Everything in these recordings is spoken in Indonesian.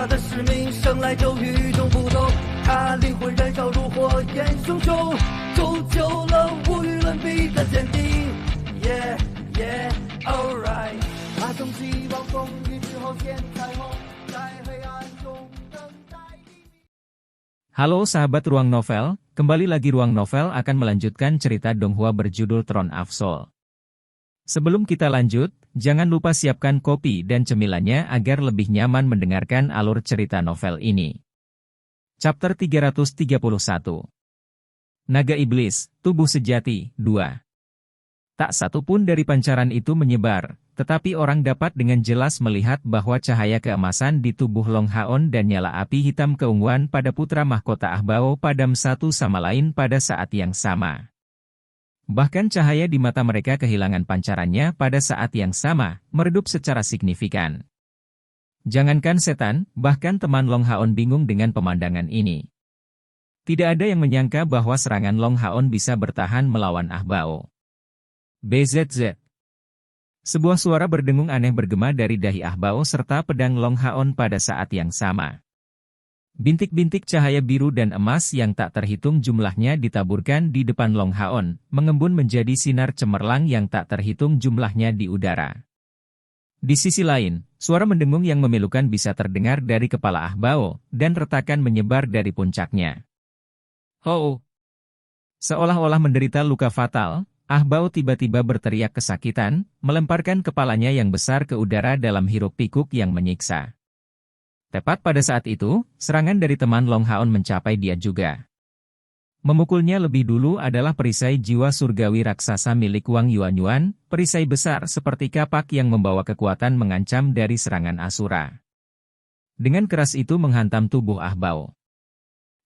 他的使命生来就与众不同，他灵魂燃烧如火焰熊熊，铸就了无与伦比的坚定。Yeah, yeah, alright。他从希望风雨之后见彩虹，在黑暗中等待黎明。Halo sahabat Ruang Novel, kembali lagi Ruang Novel akan melanjutkan cerita Donghua berjudul Throne of Soul. Sebelum kita lanjut, jangan lupa siapkan kopi dan cemilannya agar lebih nyaman mendengarkan alur cerita novel ini. Chapter 331. Naga Iblis, Tubuh Sejati, 2. Tak satu pun dari pancaran itu menyebar, tetapi orang dapat dengan jelas melihat bahwa cahaya keemasan di tubuh Long Haon dan nyala api hitam keunguan pada putra mahkota Ahbao padam satu sama lain pada saat yang sama. Bahkan cahaya di mata mereka kehilangan pancarannya pada saat yang sama, meredup secara signifikan. Jangankan setan, bahkan teman Long Haon bingung dengan pemandangan ini. Tidak ada yang menyangka bahwa serangan Long Haon bisa bertahan melawan Ahbao. BZZ. Sebuah suara berdengung aneh bergema dari dahi Ahbao serta pedang Long Haon pada saat yang sama. Bintik-bintik cahaya biru dan emas yang tak terhitung jumlahnya ditaburkan di depan Long Haon, mengembun menjadi sinar cemerlang yang tak terhitung jumlahnya di udara. Di sisi lain, suara mendengung yang memilukan bisa terdengar dari kepala Ahbao, dan retakan menyebar dari puncaknya. Oh! Seolah-olah menderita luka fatal, Ahbao tiba-tiba berteriak kesakitan, melemparkan kepalanya yang besar ke udara dalam hiruk-pikuk yang menyiksa. Tepat pada saat itu, serangan dari teman Long Haon mencapai dia juga. Memukulnya lebih dulu adalah perisai jiwa surgawi raksasa milik Wang Yuanyuan, perisai besar seperti kapak yang membawa kekuatan mengancam dari serangan Asura. Dengan keras itu menghantam tubuh Ahbao.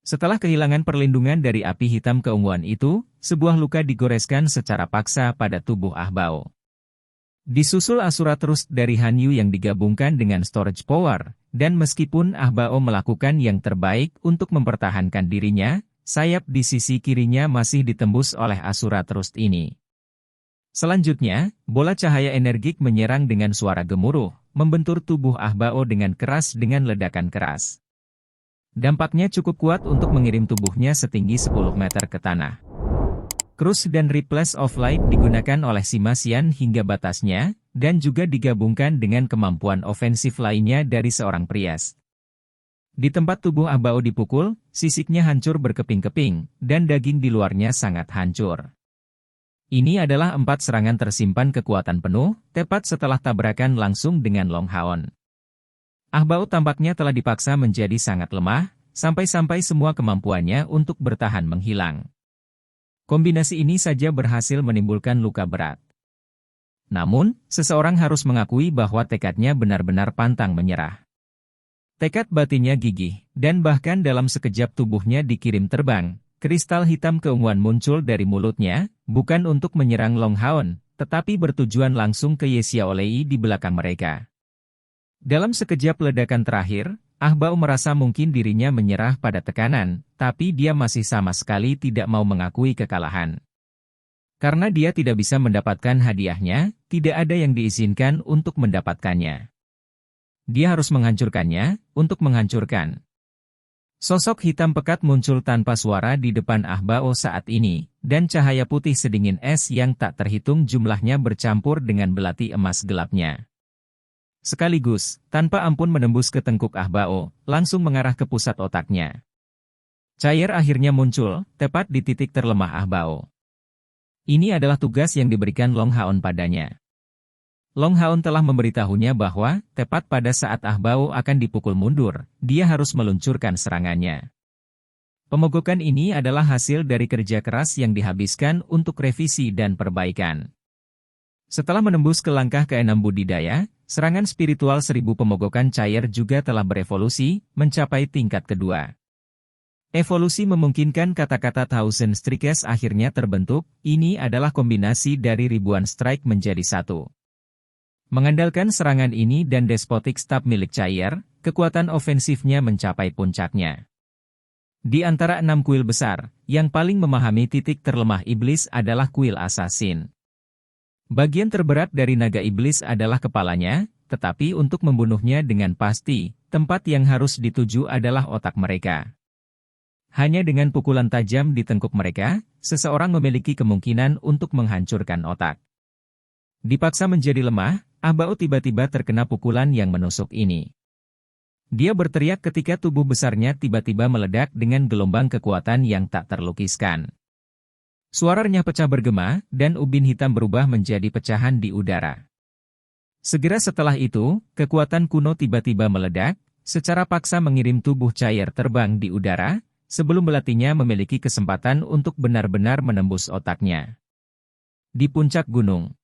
Setelah kehilangan perlindungan dari api hitam keunguan itu, sebuah luka digoreskan secara paksa pada tubuh Ahbao. Disusul Asura terus dari Hanyu yang digabungkan dengan storage power, dan meskipun Ahbao melakukan yang terbaik untuk mempertahankan dirinya, sayap di sisi kirinya masih ditembus oleh Asura terus ini. Selanjutnya, bola cahaya energik menyerang dengan suara gemuruh, membentur tubuh Ahbao dengan keras dengan ledakan keras. Dampaknya cukup kuat untuk mengirim tubuhnya setinggi 10 meter ke tanah. Cruise dan Replace of Light digunakan oleh Sima Xian hingga batasnya, dan juga digabungkan dengan kemampuan ofensif lainnya dari seorang priest. Di tempat tubuh Ahbao dipukul, sisiknya hancur berkeping-keping, dan daging di luarnya sangat hancur. Ini adalah 4 serangan tersimpan kekuatan penuh, tepat setelah tabrakan langsung dengan Long Haon. Ahbao tampaknya telah dipaksa menjadi sangat lemah, sampai-sampai semua kemampuannya untuk bertahan menghilang. Kombinasi ini saja berhasil menimbulkan luka berat. Namun, seseorang harus mengakui bahwa tekadnya benar-benar pantang menyerah. Tekad batinnya gigih, dan bahkan dalam sekejap tubuhnya dikirim terbang, kristal hitam keunguan muncul dari mulutnya, bukan untuk menyerang Long Haon, tetapi bertujuan langsung ke Ye Xiaolei di belakang mereka. Dalam sekejap ledakan terakhir, Ahbao merasa mungkin dirinya menyerah pada tekanan, tapi dia masih sama sekali tidak mau mengakui kekalahan. Karena dia tidak bisa mendapatkan hadiahnya, tidak ada yang diizinkan untuk mendapatkannya. Dia harus menghancurkannya, untuk menghancurkan. Sosok hitam pekat muncul tanpa suara di depan Ahbao saat ini, dan cahaya putih sedingin es yang tak terhitung jumlahnya bercampur dengan belati emas gelapnya. Sekaligus, tanpa ampun menembus ke tengkuk Ahbao, langsung mengarah ke pusat otaknya. Cair akhirnya muncul, tepat di titik terlemah Ahbao. Ini adalah tugas yang diberikan Long Haon padanya. Long Haon telah memberitahunya bahwa, tepat pada saat Ahbao akan dipukul mundur, dia harus meluncurkan serangannya. Pemogokan ini adalah hasil dari kerja keras yang dihabiskan untuk revisi dan perbaikan. Setelah menembus ke langkah ke-6 budidaya, serangan spiritual 1000 pemogokan cair juga telah berevolusi, mencapai tingkat kedua. Evolusi memungkinkan kata-kata Thousand Strikes akhirnya terbentuk, ini adalah kombinasi dari ribuan strike menjadi satu. Mengandalkan serangan ini dan despotik stab milik cair, kekuatan ofensifnya mencapai puncaknya. Di antara 6 kuil besar, yang paling memahami titik terlemah iblis adalah kuil assassin. Bagian terberat dari naga iblis adalah kepalanya, tetapi untuk membunuhnya dengan pasti, tempat yang harus dituju adalah otak mereka. Hanya dengan pukulan tajam di tengkuk mereka, seseorang memiliki kemungkinan untuk menghancurkan otak. Dipaksa menjadi lemah, Ah Bao tiba-tiba terkena pukulan yang menusuk ini. Dia berteriak ketika tubuh besarnya tiba-tiba meledak dengan gelombang kekuatan yang tak terlukiskan. Suaranya pecah bergema, dan ubin hitam berubah menjadi pecahan di udara. Segera setelah itu, kekuatan kuno tiba-tiba meledak, secara paksa mengirim tubuh cair terbang di udara, sebelum belatinya memiliki kesempatan untuk benar-benar menembus otaknya. Di puncak gunung.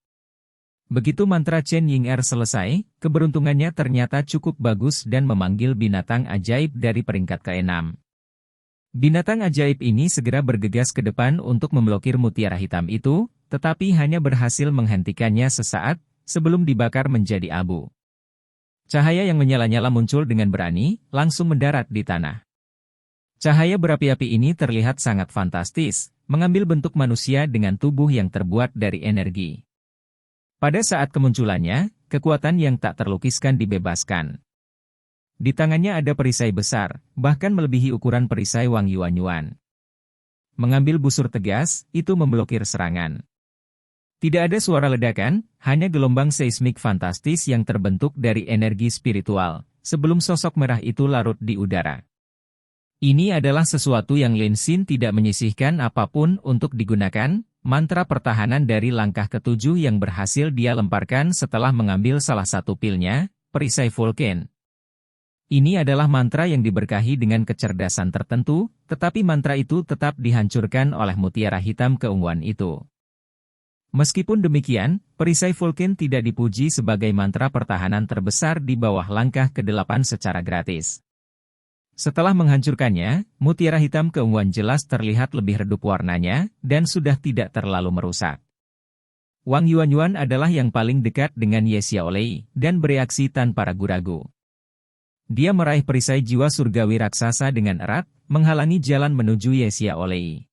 Begitu mantra Chen Ying-er selesai, keberuntungannya ternyata cukup bagus dan memanggil binatang ajaib dari peringkat ke-6. Binatang ajaib ini segera bergegas ke depan untuk memblokir mutiara hitam itu, tetapi hanya berhasil menghentikannya sesaat, sebelum dibakar menjadi abu. Cahaya yang menyala-nyala muncul dengan berani, langsung mendarat di tanah. Cahaya berapi-api ini terlihat sangat fantastis, mengambil bentuk manusia dengan tubuh yang terbuat dari energi. Pada saat kemunculannya, kekuatan yang tak terlukiskan dibebaskan. Di tangannya ada perisai besar, bahkan melebihi ukuran perisai Wang Yuanyuan. Mengambil busur tegas, itu memblokir serangan. Tidak ada suara ledakan, hanya gelombang seismik fantastis yang terbentuk dari energi spiritual, sebelum sosok merah itu larut di udara. Ini adalah sesuatu yang Lin Xin tidak menyisihkan apapun untuk digunakan, mantra pertahanan dari langkah ketujuh yang berhasil dia lemparkan setelah mengambil salah satu pilnya, perisai Vulcan. Ini adalah mantra yang diberkahi dengan kecerdasan tertentu, tetapi mantra itu tetap dihancurkan oleh mutiara hitam keunguan itu. Meskipun demikian, perisai Vulcan tidak dipuji sebagai mantra pertahanan terbesar di bawah langkah ke-8 secara gratis. Setelah menghancurkannya, mutiara hitam keunguan jelas terlihat lebih redup warnanya, dan sudah tidak terlalu merusak. Wang Yuanyuan adalah yang paling dekat dengan Ye Xiaolei, dan bereaksi tanpa ragu-ragu. Dia meraih perisai jiwa surgawi raksasa dengan erat, menghalangi jalan menuju Ye Xiaolei.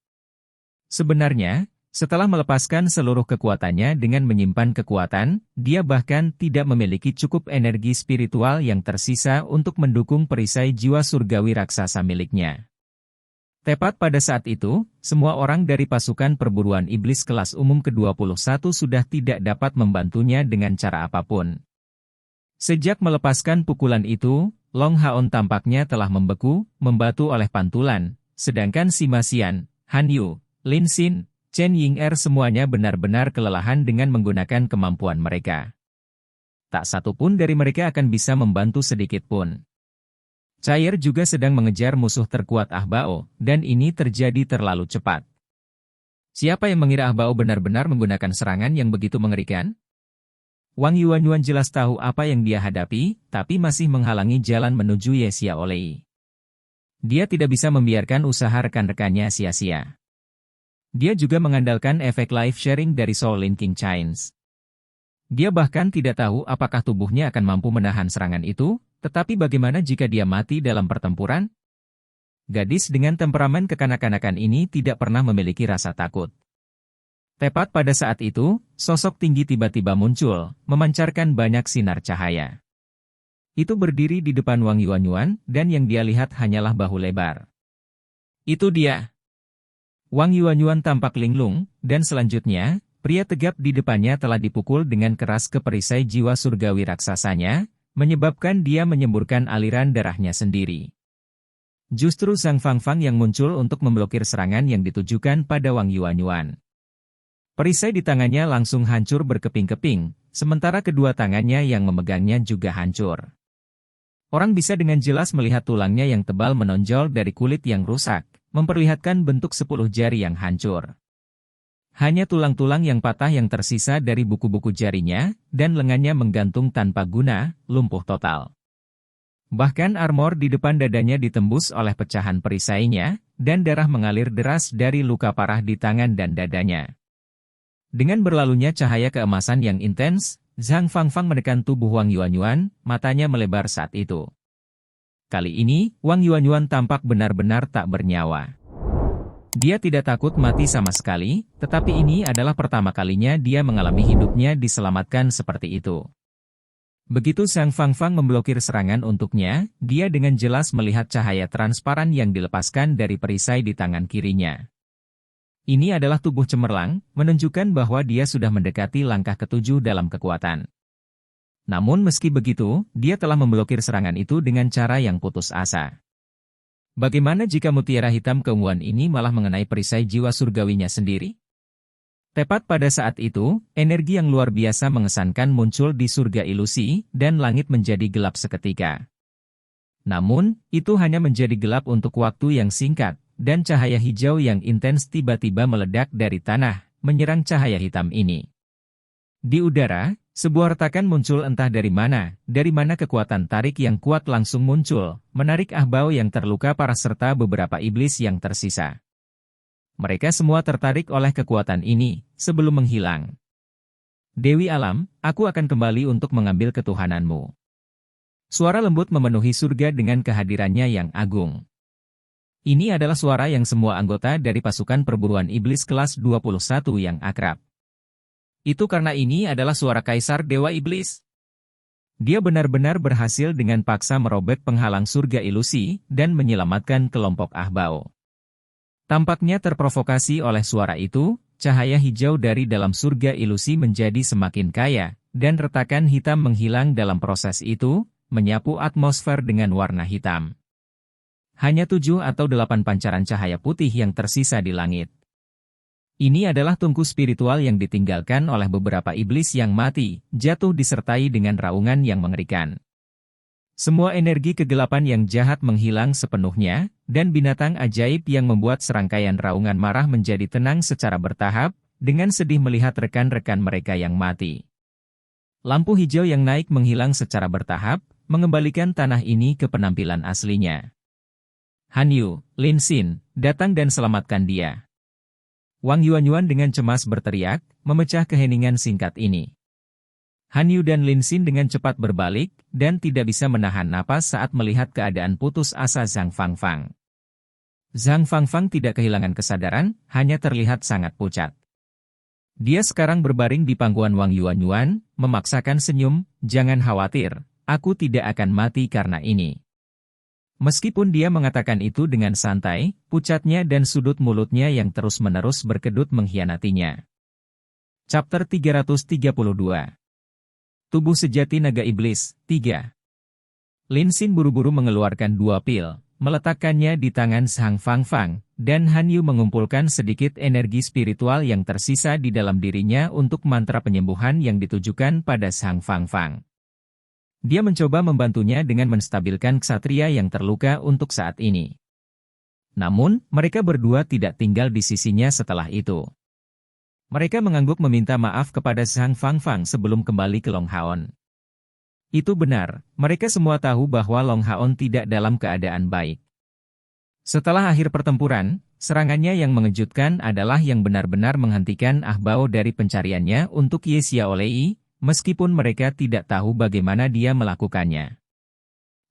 Sebenarnya, setelah melepaskan seluruh kekuatannya dengan menyimpan kekuatan, dia bahkan tidak memiliki cukup energi spiritual yang tersisa untuk mendukung perisai jiwa surgawi raksasa miliknya. Tepat pada saat itu, semua orang dari pasukan perburuan iblis kelas umum ke-21 sudah tidak dapat membantunya dengan cara apapun. Sejak melepaskan pukulan itu, Long Haon tampaknya telah membeku, membatu oleh pantulan, sedangkan Sima Xian, Han Yu, Lin Xin, Chen Ying-er semuanya benar-benar kelelahan dengan menggunakan kemampuan mereka. Tak satu pun dari mereka akan bisa membantu sedikit pun. Cair juga sedang mengejar musuh terkuat Ah Bao, dan ini terjadi terlalu cepat. Siapa yang mengira Ah Bao benar-benar menggunakan serangan yang begitu mengerikan? Wang Yuanyuan jelas tahu apa yang dia hadapi, tapi masih menghalangi jalan menuju Ye Xiaolei. Dia tidak bisa membiarkan usaha rekan-rekannya sia-sia. Dia juga mengandalkan efek life sharing dari Soul Lin King Chains. Dia bahkan tidak tahu apakah tubuhnya akan mampu menahan serangan itu, tetapi bagaimana jika dia mati dalam pertempuran? Gadis dengan temperamen kekanak-kanakan ini tidak pernah memiliki rasa takut. Tepat pada saat itu, sosok tinggi tiba-tiba muncul, memancarkan banyak sinar cahaya. Itu berdiri di depan Wang Yuanyuan, dan yang dia lihat hanyalah bahu lebar. Itu dia. Wang Yuanyuan tampak linglung, dan selanjutnya, pria tegap di depannya telah dipukul dengan keras ke perisai jiwa surgawi raksasanya, menyebabkan dia menyemburkan aliran darahnya sendiri. Justru Zhang Fangfang yang muncul untuk memblokir serangan yang ditujukan pada Wang Yuanyuan. Perisai di tangannya langsung hancur berkeping-keping, sementara kedua tangannya yang memegangnya juga hancur. Orang bisa dengan jelas melihat tulangnya yang tebal menonjol dari kulit yang rusak, memperlihatkan bentuk 10 jari yang hancur. Hanya tulang-tulang yang patah yang tersisa dari buku-buku jarinya, dan lengannya menggantung tanpa guna, lumpuh total. Bahkan armor di depan dadanya ditembus oleh pecahan perisainya, dan darah mengalir deras dari luka parah di tangan dan dadanya. Dengan berlalunya cahaya keemasan yang intens, Zhang Fangfang menekan tubuh Wang Yuanyuan, matanya melebar saat itu. Kali ini, Wang Yuanyuan tampak benar-benar tak bernyawa. Dia tidak takut mati sama sekali, tetapi ini adalah pertama kalinya dia mengalami hidupnya diselamatkan seperti itu. Begitu Zhang Fangfang memblokir serangan untuknya, dia dengan jelas melihat cahaya transparan yang dilepaskan dari perisai di tangan kirinya. Ini adalah tubuh cemerlang, menunjukkan bahwa dia sudah mendekati langkah ketujuh dalam kekuatan. Namun meski begitu, dia telah memblokir serangan itu dengan cara yang putus asa. Bagaimana jika mutiara hitam keunguan ini malah mengenai perisai jiwa surgawinya sendiri? Tepat pada saat itu, energi yang luar biasa mengesankan muncul di surga ilusi, dan langit menjadi gelap seketika. Namun, itu hanya menjadi gelap untuk waktu yang singkat, dan cahaya hijau yang intens tiba-tiba meledak dari tanah, menyerang cahaya hitam ini. Di udara, sebuah retakan muncul entah dari mana kekuatan tarik yang kuat langsung muncul, menarik Ahbao yang terluka parah serta beberapa iblis yang tersisa. Mereka semua tertarik oleh kekuatan ini, sebelum menghilang. Dewi Alam, aku akan kembali untuk mengambil ketuhananmu. Suara lembut memenuhi surga dengan kehadirannya yang agung. Ini adalah suara yang semua anggota dari pasukan perburuan iblis kelas 21 yang akrab. Itu karena ini adalah suara Kaisar Dewa Iblis. Dia benar-benar berhasil dengan paksa merobek penghalang surga ilusi, dan menyelamatkan kelompok Ahbao. Tampaknya terprovokasi oleh suara itu, cahaya hijau dari dalam surga ilusi menjadi semakin kaya, dan retakan hitam menghilang dalam proses itu, menyapu atmosfer dengan warna hitam. Hanya 7 atau 8 pancaran cahaya putih yang tersisa di langit. Ini adalah tungku spiritual yang ditinggalkan oleh beberapa iblis yang mati, jatuh disertai dengan raungan yang mengerikan. Semua energi kegelapan yang jahat menghilang sepenuhnya, dan binatang ajaib yang membuat serangkaian raungan marah menjadi tenang secara bertahap, dengan sedih melihat rekan-rekan mereka yang mati. Lampu hijau yang naik menghilang secara bertahap, mengembalikan tanah ini ke penampilan aslinya. Han Yu, Lin Xin, datang dan selamatkan dia. Wang Yuanyuan dengan cemas berteriak, memecah keheningan singkat ini. Han Yu dan Lin Xin dengan cepat berbalik, dan tidak bisa menahan napas saat melihat keadaan putus asa Zhang Fangfang. Zhang Fangfang tidak kehilangan kesadaran, hanya terlihat sangat pucat. Dia sekarang berbaring di pangkuan Wang Yuanyuan, memaksakan senyum, "Jangan khawatir, aku tidak akan mati karena ini." Meskipun dia mengatakan itu dengan santai, pucatnya dan sudut mulutnya yang terus-menerus berkedut mengkhianatinya. Chapter 332. Tubuh sejati naga iblis, 3. Lin Xin buru-buru mengeluarkan 2 pil, meletakkannya di tangan Zhang Fangfang, dan Han Yu mengumpulkan sedikit energi spiritual yang tersisa di dalam dirinya untuk mantra penyembuhan yang ditujukan pada Zhang Fangfang. Dia mencoba membantunya dengan menstabilkan ksatria yang terluka untuk saat ini. Namun, mereka berdua tidak tinggal di sisinya setelah itu. Mereka mengangguk meminta maaf kepada Zhang Fangfang sebelum kembali ke Long Haon. Itu benar, mereka semua tahu bahwa Long Haon tidak dalam keadaan baik. Setelah akhir pertempuran, serangannya yang mengejutkan adalah yang benar-benar menghentikan Ahbao dari pencariannya untuk Ye Xiaolei, meskipun mereka tidak tahu bagaimana dia melakukannya.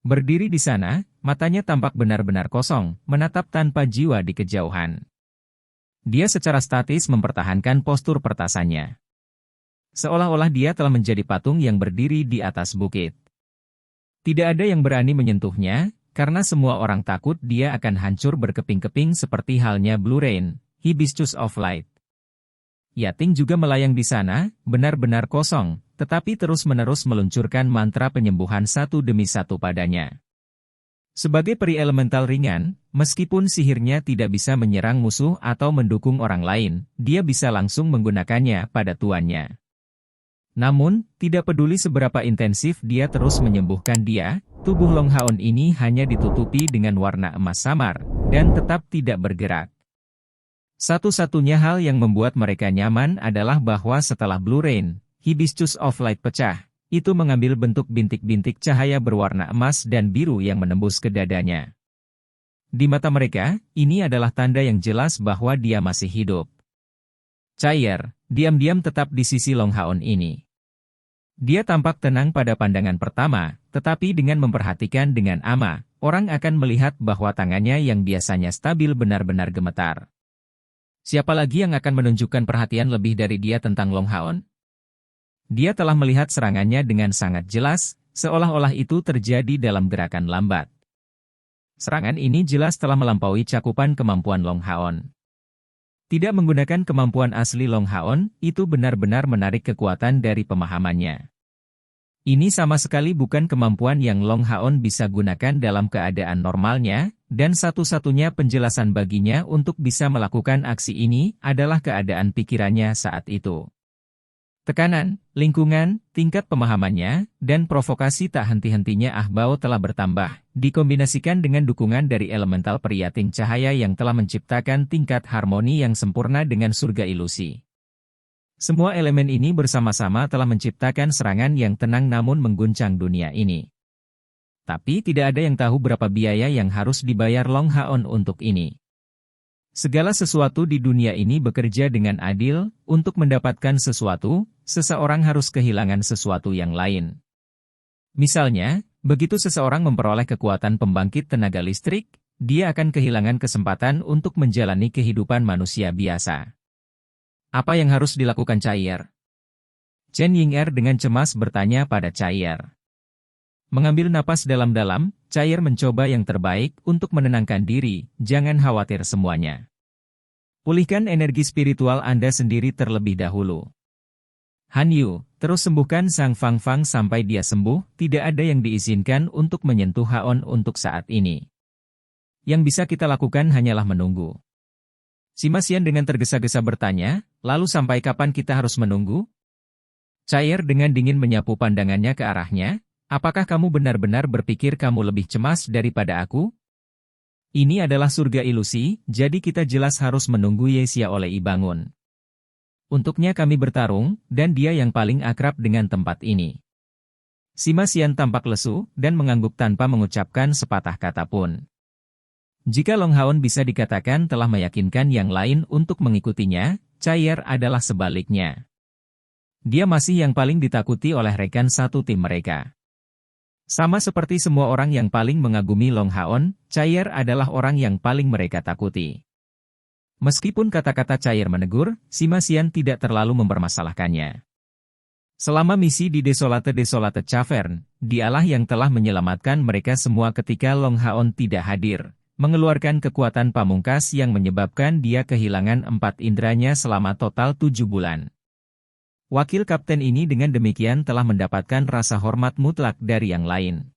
Berdiri di sana, matanya tampak benar-benar kosong, menatap tanpa jiwa di kejauhan. Dia secara statis mempertahankan postur pertasannya. Seolah-olah dia telah menjadi patung yang berdiri di atas bukit. Tidak ada yang berani menyentuhnya, karena semua orang takut dia akan hancur berkeping-keping seperti halnya Blue Rain, Hibiscus of Light. Yating juga melayang di sana, benar-benar kosong, tetapi terus-menerus meluncurkan mantra penyembuhan satu demi satu padanya. Sebagai peri elemental ringan, meskipun sihirnya tidak bisa menyerang musuh atau mendukung orang lain, dia bisa langsung menggunakannya pada tuannya. Namun, tidak peduli seberapa intensif dia terus menyembuhkan dia, tubuh Long Haon ini hanya ditutupi dengan warna emas samar, dan tetap tidak bergerak. Satu-satunya hal yang membuat mereka nyaman adalah bahwa setelah Blue Rain, Hibiscus of Light pecah, itu mengambil bentuk bintik-bintik cahaya berwarna emas dan biru yang menembus ke dadanya. Di mata mereka, ini adalah tanda yang jelas bahwa dia masih hidup. Cair, diam-diam tetap di sisi Long Haon ini. Dia tampak tenang pada pandangan pertama, tetapi dengan memperhatikan dengan ama, orang akan melihat bahwa tangannya yang biasanya stabil benar-benar gemetar. Siapa lagi yang akan menunjukkan perhatian lebih dari dia tentang Long Haon? Dia telah melihat serangannya dengan sangat jelas, seolah-olah itu terjadi dalam gerakan lambat. Serangan ini jelas telah melampaui cakupan kemampuan Long Haon. Tidak menggunakan kemampuan asli Long Haon, itu benar-benar menarik kekuatan dari pemahamannya. Ini sama sekali bukan kemampuan yang Long Haon bisa gunakan dalam keadaan normalnya, dan satu-satunya penjelasan baginya untuk bisa melakukan aksi ini adalah keadaan pikirannya saat itu. Tekanan, lingkungan, tingkat pemahamannya, dan provokasi tak henti-hentinya Ahbao telah bertambah, dikombinasikan dengan dukungan dari elemental periating cahaya yang telah menciptakan tingkat harmoni yang sempurna dengan surga ilusi. Semua elemen ini bersama-sama telah menciptakan serangan yang tenang namun mengguncang dunia ini. Tapi tidak ada yang tahu berapa biaya yang harus dibayar Long Haon untuk ini. Segala sesuatu di dunia ini bekerja dengan adil, untuk mendapatkan sesuatu, seseorang harus kehilangan sesuatu yang lain. Misalnya, begitu seseorang memperoleh kekuatan pembangkit tenaga listrik, dia akan kehilangan kesempatan untuk menjalani kehidupan manusia biasa. Apa yang harus dilakukan Chaier? Chen Ying'er dengan cemas bertanya pada Chaier. Mengambil napas dalam-dalam, Chaier mencoba yang terbaik untuk menenangkan diri, jangan khawatir semuanya. Pulihkan energi spiritual Anda sendiri terlebih dahulu. Han Yu, terus sembuhkan Sang Fang Fang sampai dia sembuh, tidak ada yang diizinkan untuk menyentuh Haon untuk saat ini. Yang bisa kita lakukan hanyalah menunggu. Sima Xian dengan tergesa-gesa bertanya, lalu sampai kapan kita harus menunggu? Chaier dengan dingin menyapu pandangannya ke arahnya, apakah kamu benar-benar berpikir kamu lebih cemas daripada aku? Ini adalah surga ilusi, jadi kita jelas harus menunggu Ye Xiaolei bangun. Untuknya kami bertarung, dan dia yang paling akrab dengan tempat ini. Sima Xian tampak lesu, dan mengangguk tanpa mengucapkan sepatah kata pun. Jika Long Haon bisa dikatakan telah meyakinkan yang lain untuk mengikutinya, Chaier adalah sebaliknya. Dia masih yang paling ditakuti oleh rekan satu tim mereka. Sama seperti semua orang yang paling mengagumi Long Haon, Chaier adalah orang yang paling mereka takuti. Meskipun kata-kata Chaier menegur, Sima Xian tidak terlalu mempermasalahkannya. Selama misi di Desolate Cavern, dialah yang telah menyelamatkan mereka semua ketika Long Haon tidak hadir, mengeluarkan kekuatan pamungkas yang menyebabkan dia kehilangan 4 inderanya selama total 7 bulan. Wakil kapten ini dengan demikian telah mendapatkan rasa hormat mutlak dari yang lain.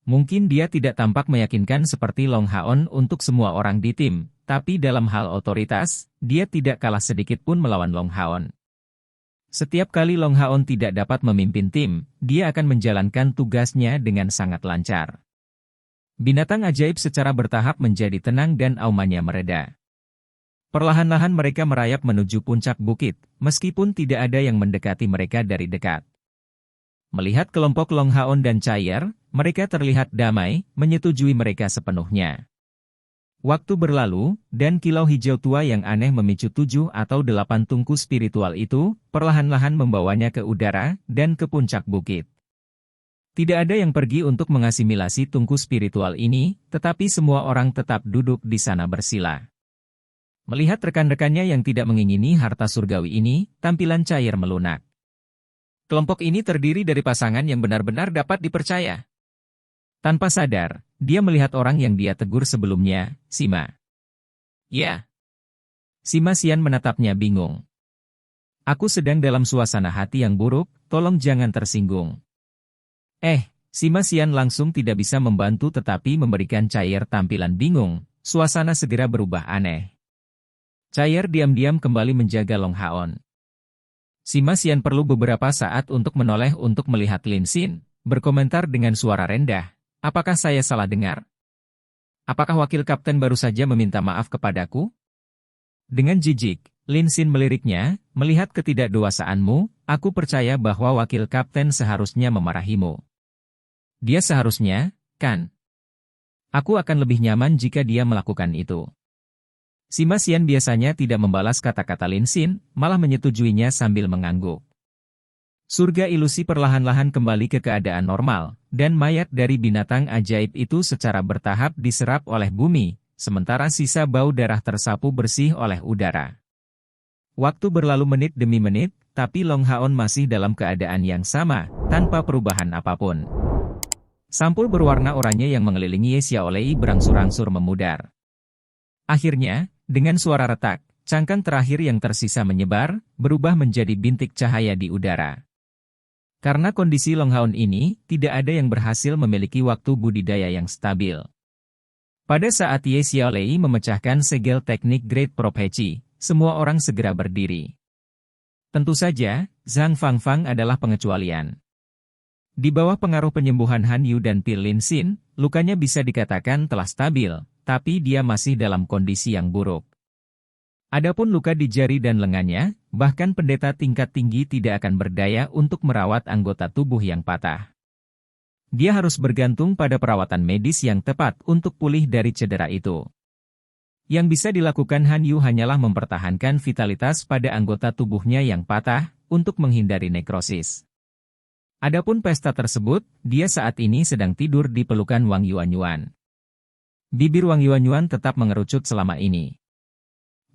Mungkin dia tidak tampak meyakinkan seperti Long Haon untuk semua orang di tim, tapi dalam hal otoritas, dia tidak kalah sedikit pun melawan Long Haon. Setiap kali Long Haon tidak dapat memimpin tim, dia akan menjalankan tugasnya dengan sangat lancar. Binatang ajaib secara bertahap menjadi tenang dan aumannya mereda. Perlahan-lahan mereka merayap menuju puncak bukit, meskipun tidak ada yang mendekati mereka dari dekat. Melihat kelompok Long Haon dan Chaier, mereka terlihat damai, menyetujui mereka sepenuhnya. Waktu berlalu, dan kilau hijau tua yang aneh memicu 7 atau 8 tungku spiritual itu, perlahan-lahan membawanya ke udara, dan ke puncak bukit. Tidak ada yang pergi untuk mengasimilasi tungku spiritual ini, tetapi semua orang tetap duduk di sana bersila. Melihat rekan-rekannya yang tidak mengingini harta surgawi ini, tampilan Chaier melunak. Kelompok ini terdiri dari pasangan yang benar-benar dapat dipercaya. Tanpa sadar, dia melihat orang yang dia tegur sebelumnya, Sima. Ya. Sima Xian menatapnya bingung. Aku sedang dalam suasana hati yang buruk, tolong jangan tersinggung. Sima Xian langsung tidak bisa membantu tetapi memberikan Chaier tampilan bingung, suasana segera berubah aneh. Chaier diam-diam kembali menjaga Long Haon. Sima Xian perlu beberapa saat untuk menoleh untuk melihat Lin Xin, berkomentar dengan suara rendah, apakah saya salah dengar? Apakah wakil kapten baru saja meminta maaf kepadaku? Dengan jijik, Lin Xin meliriknya, melihat ketidakdewasaanmu, aku percaya bahwa wakil kapten seharusnya memarahimu. Dia seharusnya, kan? Aku akan lebih nyaman jika dia melakukan itu. Sima Xian biasanya tidak membalas kata-kata Lin Xin, malah menyetujuinya sambil mengangguk. Surga ilusi perlahan-lahan kembali ke keadaan normal, dan mayat dari binatang ajaib itu secara bertahap diserap oleh bumi, sementara sisa bau darah tersapu bersih oleh udara. Waktu berlalu menit demi menit, tapi Long Haon masih dalam keadaan yang sama, tanpa perubahan apapun. Sampul berwarna oranye yang mengelilingi Ye Xiaolei berangsur-angsur memudar. Akhirnya, dengan suara retak, cangkang terakhir yang tersisa menyebar, berubah menjadi bintik cahaya di udara. Karena kondisi Long Haon ini, tidak ada yang berhasil memiliki waktu budidaya yang stabil. Pada saat Ye Xiaolei memecahkan segel teknik Great Prophecy, semua orang segera berdiri. Tentu saja, Zhang Fangfang adalah pengecualian. Di bawah pengaruh penyembuhan Han Yu dan Pil Lin Xin, lukanya bisa dikatakan telah stabil, tapi dia masih dalam kondisi yang buruk. Adapun luka di jari dan lengannya, bahkan pendeta tingkat tinggi tidak akan berdaya untuk merawat anggota tubuh yang patah. Dia harus bergantung pada perawatan medis yang tepat untuk pulih dari cedera itu. Yang bisa dilakukan Han Yu hanyalah mempertahankan vitalitas pada anggota tubuhnya yang patah, untuk menghindari nekrosis. Adapun pesta tersebut, dia saat ini sedang tidur di pelukan Wang Yuanyuan. Bibir Wang Yuanyuan tetap mengerucut selama ini.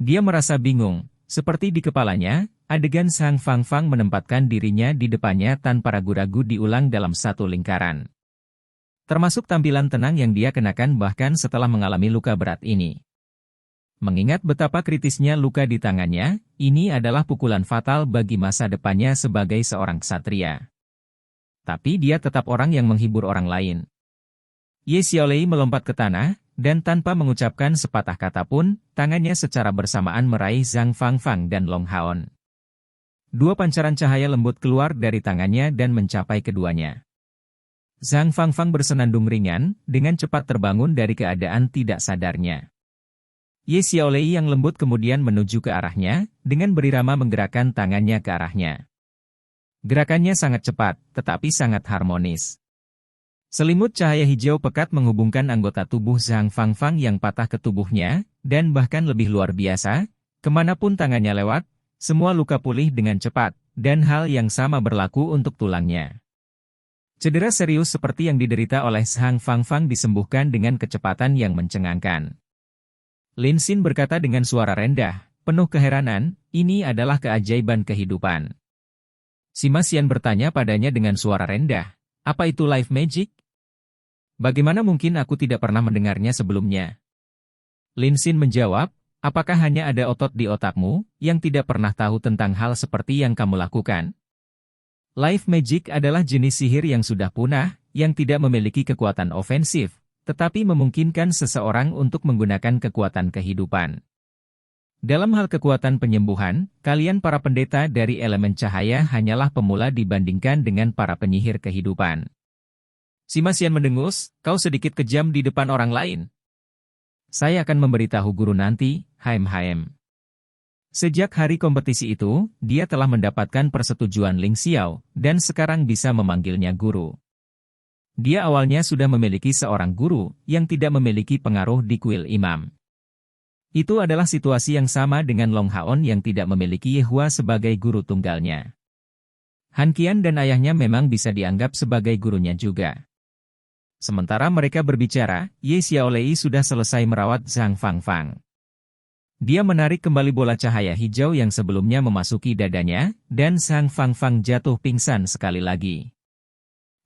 Dia merasa bingung, seperti di kepalanya, adegan Zhang Fangfang menempatkan dirinya di depannya tanpa ragu-ragu diulang dalam satu lingkaran. Termasuk tampilan tenang yang dia kenakan bahkan setelah mengalami luka berat ini. Mengingat betapa kritisnya luka di tangannya, ini adalah pukulan fatal bagi masa depannya sebagai seorang ksatria. Tapi dia tetap orang yang menghibur orang lain. Ye Xiaolei melompat ke tanah, dan tanpa mengucapkan sepatah kata pun, tangannya secara bersamaan meraih Zhang Fangfang dan Long Haon. Dua pancaran cahaya lembut keluar dari tangannya dan mencapai keduanya. Zhang Fangfang bersenandung ringan, dengan cepat terbangun dari keadaan tidak sadarnya. Ye Xiaolei yang lembut kemudian menuju ke arahnya, dengan berirama menggerakkan tangannya ke arahnya. Gerakannya sangat cepat, tetapi sangat harmonis. Selimut cahaya hijau pekat menghubungkan anggota tubuh Zhang Fangfang yang patah ke tubuhnya, dan bahkan lebih luar biasa, kemanapun tangannya lewat, semua luka pulih dengan cepat, dan hal yang sama berlaku untuk tulangnya. Cedera serius seperti yang diderita oleh Zhang Fangfang disembuhkan dengan kecepatan yang mencengangkan. Lin Xin berkata dengan suara rendah, penuh keheranan, ini adalah keajaiban kehidupan. Sima Xian bertanya padanya dengan suara rendah, apa itu life magic? Bagaimana mungkin aku tidak pernah mendengarnya sebelumnya? Lin Xin menjawab, apakah hanya ada otot di otakmu, yang tidak pernah tahu tentang hal seperti yang kamu lakukan? Life magic adalah jenis sihir yang sudah punah, yang tidak memiliki kekuatan ofensif, tetapi memungkinkan seseorang untuk menggunakan kekuatan kehidupan. Dalam hal kekuatan penyembuhan, kalian para pendeta dari elemen cahaya hanyalah pemula dibandingkan dengan para penyihir kehidupan. Sima Xian mendengus, kau sedikit kejam di depan orang lain. Saya akan memberitahu guru nanti, Haim. Sejak hari kompetisi itu, dia telah mendapatkan persetujuan Ling Xiao, dan sekarang bisa memanggilnya guru. Dia awalnya sudah memiliki seorang guru, yang tidak memiliki pengaruh di kuil imam. Itu adalah situasi yang sama dengan Long Haon yang tidak memiliki Yehua sebagai guru tunggalnya. Han Qian dan ayahnya memang bisa dianggap sebagai gurunya juga. Sementara mereka berbicara, Ye Xiaolei sudah selesai merawat Zhang Fangfang. Dia menarik kembali bola cahaya hijau yang sebelumnya memasuki dadanya, dan Zhang Fangfang jatuh pingsan sekali lagi.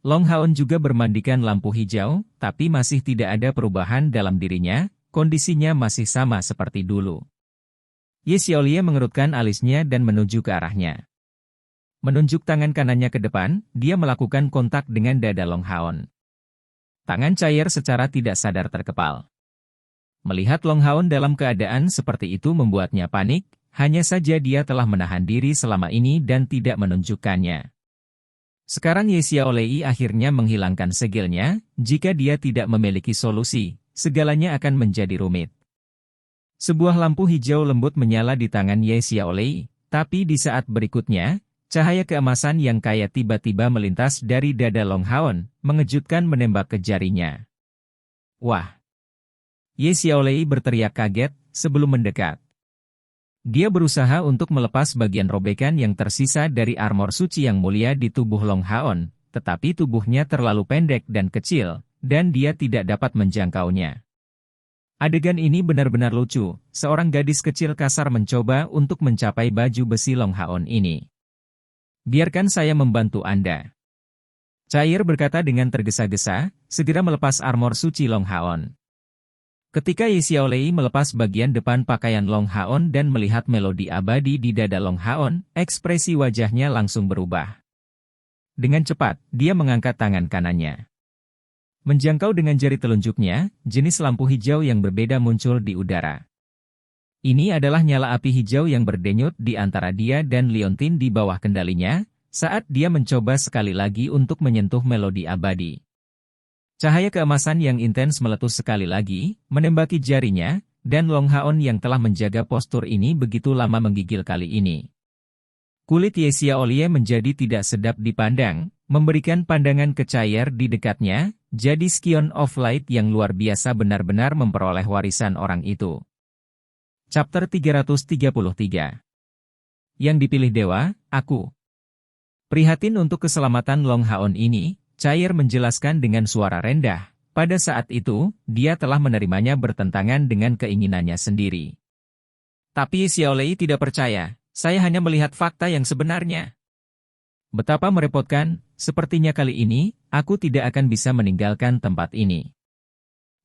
Long Haon juga bermandikan lampu hijau, tapi masih tidak ada perubahan dalam dirinya, kondisinya masih sama seperti dulu. Ye Xiaolei mengerutkan alisnya dan menuju ke arahnya. Menunjuk tangan kanannya ke depan, dia melakukan kontak dengan dada Long Haon. Tangan cair secara tidak sadar terkepal. Melihat Long Haon dalam keadaan seperti itu membuatnya panik, hanya saja dia telah menahan diri selama ini dan tidak menunjukkannya. Sekarang Ye Xiaolei akhirnya menghilangkan segelnya, jika dia tidak memiliki solusi, segalanya akan menjadi rumit. Sebuah lampu hijau lembut menyala di tangan Ye Xiaolei, tapi di saat berikutnya, cahaya keemasan yang kaya tiba-tiba melintas dari dada Long Haon, mengejutkan menembak ke jarinya. Wah! Ye Xiaolei berteriak kaget, sebelum mendekat. Dia berusaha untuk melepas bagian robekan yang tersisa dari armor suci yang mulia di tubuh Long Haon, tetapi tubuhnya terlalu pendek dan kecil, dan dia tidak dapat menjangkaunya. Adegan ini benar-benar lucu, seorang gadis kecil kasar mencoba untuk mencapai baju besi Long Haon ini. Biarkan saya membantu Anda. Cair berkata dengan tergesa-gesa, segera melepas armor suci Long Haon. Ketika Ye Xiaolei melepas bagian depan pakaian Long Haon dan melihat melodi abadi di dada Long Haon, ekspresi wajahnya langsung berubah. Dengan cepat, dia mengangkat tangan kanannya. Menjangkau dengan jari telunjuknya, jenis lampu hijau yang berbeda muncul di udara. Ini adalah nyala api hijau yang berdenyut di antara dia dan Liontin di bawah kendalinya, saat dia mencoba sekali lagi untuk menyentuh melodi abadi. Cahaya keemasan yang intens meletus sekali lagi, menembaki jarinya, dan Long Haon yang telah menjaga postur ini begitu lama menggigil kali ini. Kulit Ye Xiaolei menjadi tidak sedap dipandang, memberikan pandangan ke Cair di dekatnya, jadi Scion of Light yang luar biasa benar-benar memperoleh warisan orang itu. Chapter 333. Yang dipilih dewa, aku. Prihatin untuk keselamatan Long Haon ini, Cair menjelaskan dengan suara rendah. Pada saat itu, dia telah menerimanya bertentangan dengan keinginannya sendiri. Tapi Xiaolei tidak percaya, saya hanya melihat fakta yang sebenarnya. Betapa merepotkan, sepertinya kali ini, aku tidak akan bisa meninggalkan tempat ini.